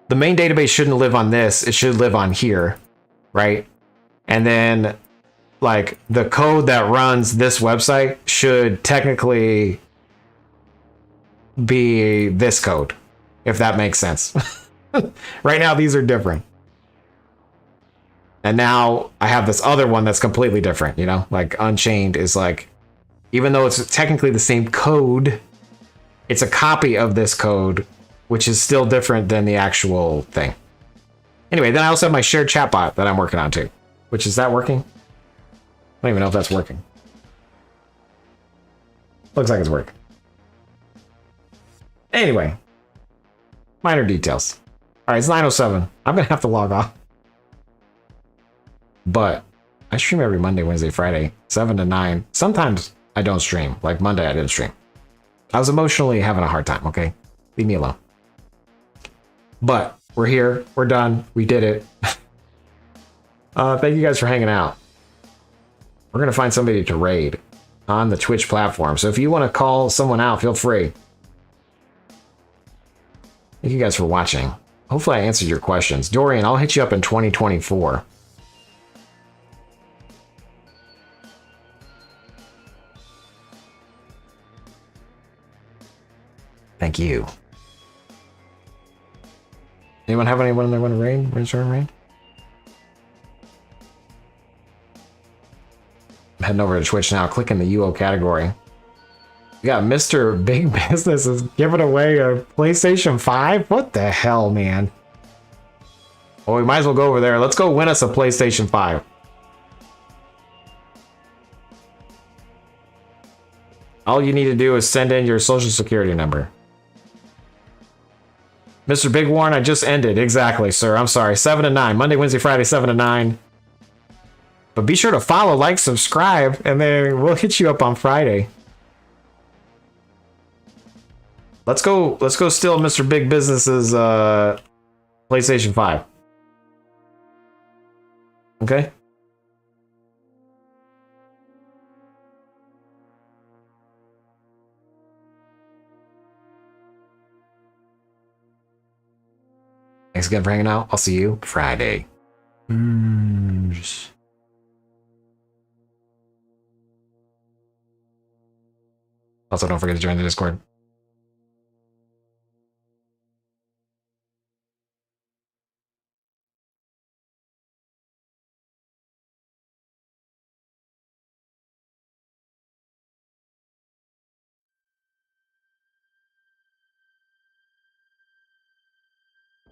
The main database shouldn't live on this. It should live on here, right? And then like the code that runs this website should technically be this code, if that makes sense. Right now, these are different. And now I have this other one that's completely different, you know? Like Unchained is like, even though it's technically the same code, it's a copy of this code, which is still different than the actual thing. Anyway, then I also have my shared chatbot that I'm working on too, which is that working? I don't even know if that's working. Looks like it's working. Anyway, minor details. All right, it's 9:07. I'm gonna have to log off. But I stream every Monday, Wednesday, Friday, 7 to 9. Sometimes I don't stream. Like Monday, I didn't stream. I was emotionally having a hard time, okay? Leave me alone. But we're here. We're done. We did it. Thank you guys for hanging out. We're going to find somebody to raid on the Twitch platform. So if you want to call someone out, feel free. Thank you guys for watching. Hopefully I answered your questions. Dorian, I'll hit you up in 2024. Thank you. Anyone have anyone they want to raid? Raid? I'm heading over to Twitch now, clicking the UO category. We got Mr. Big Business is giving away a PlayStation 5? What the hell, man? Well, we might as well go over there. Let's go win us a PlayStation 5. All you need to do is send in your social security number. Mr. Big Warren, I just ended. Exactly, sir. I'm sorry. 7 to 9. Monday, Wednesday, Friday, 7 to 9. But be sure to follow, like, subscribe, and then we'll hit you up on Friday. Let's go steal Mr. Big Business's PlayStation 5. Okay? Thanks again for hanging out. I'll see you Friday. Also, don't forget to join the Discord.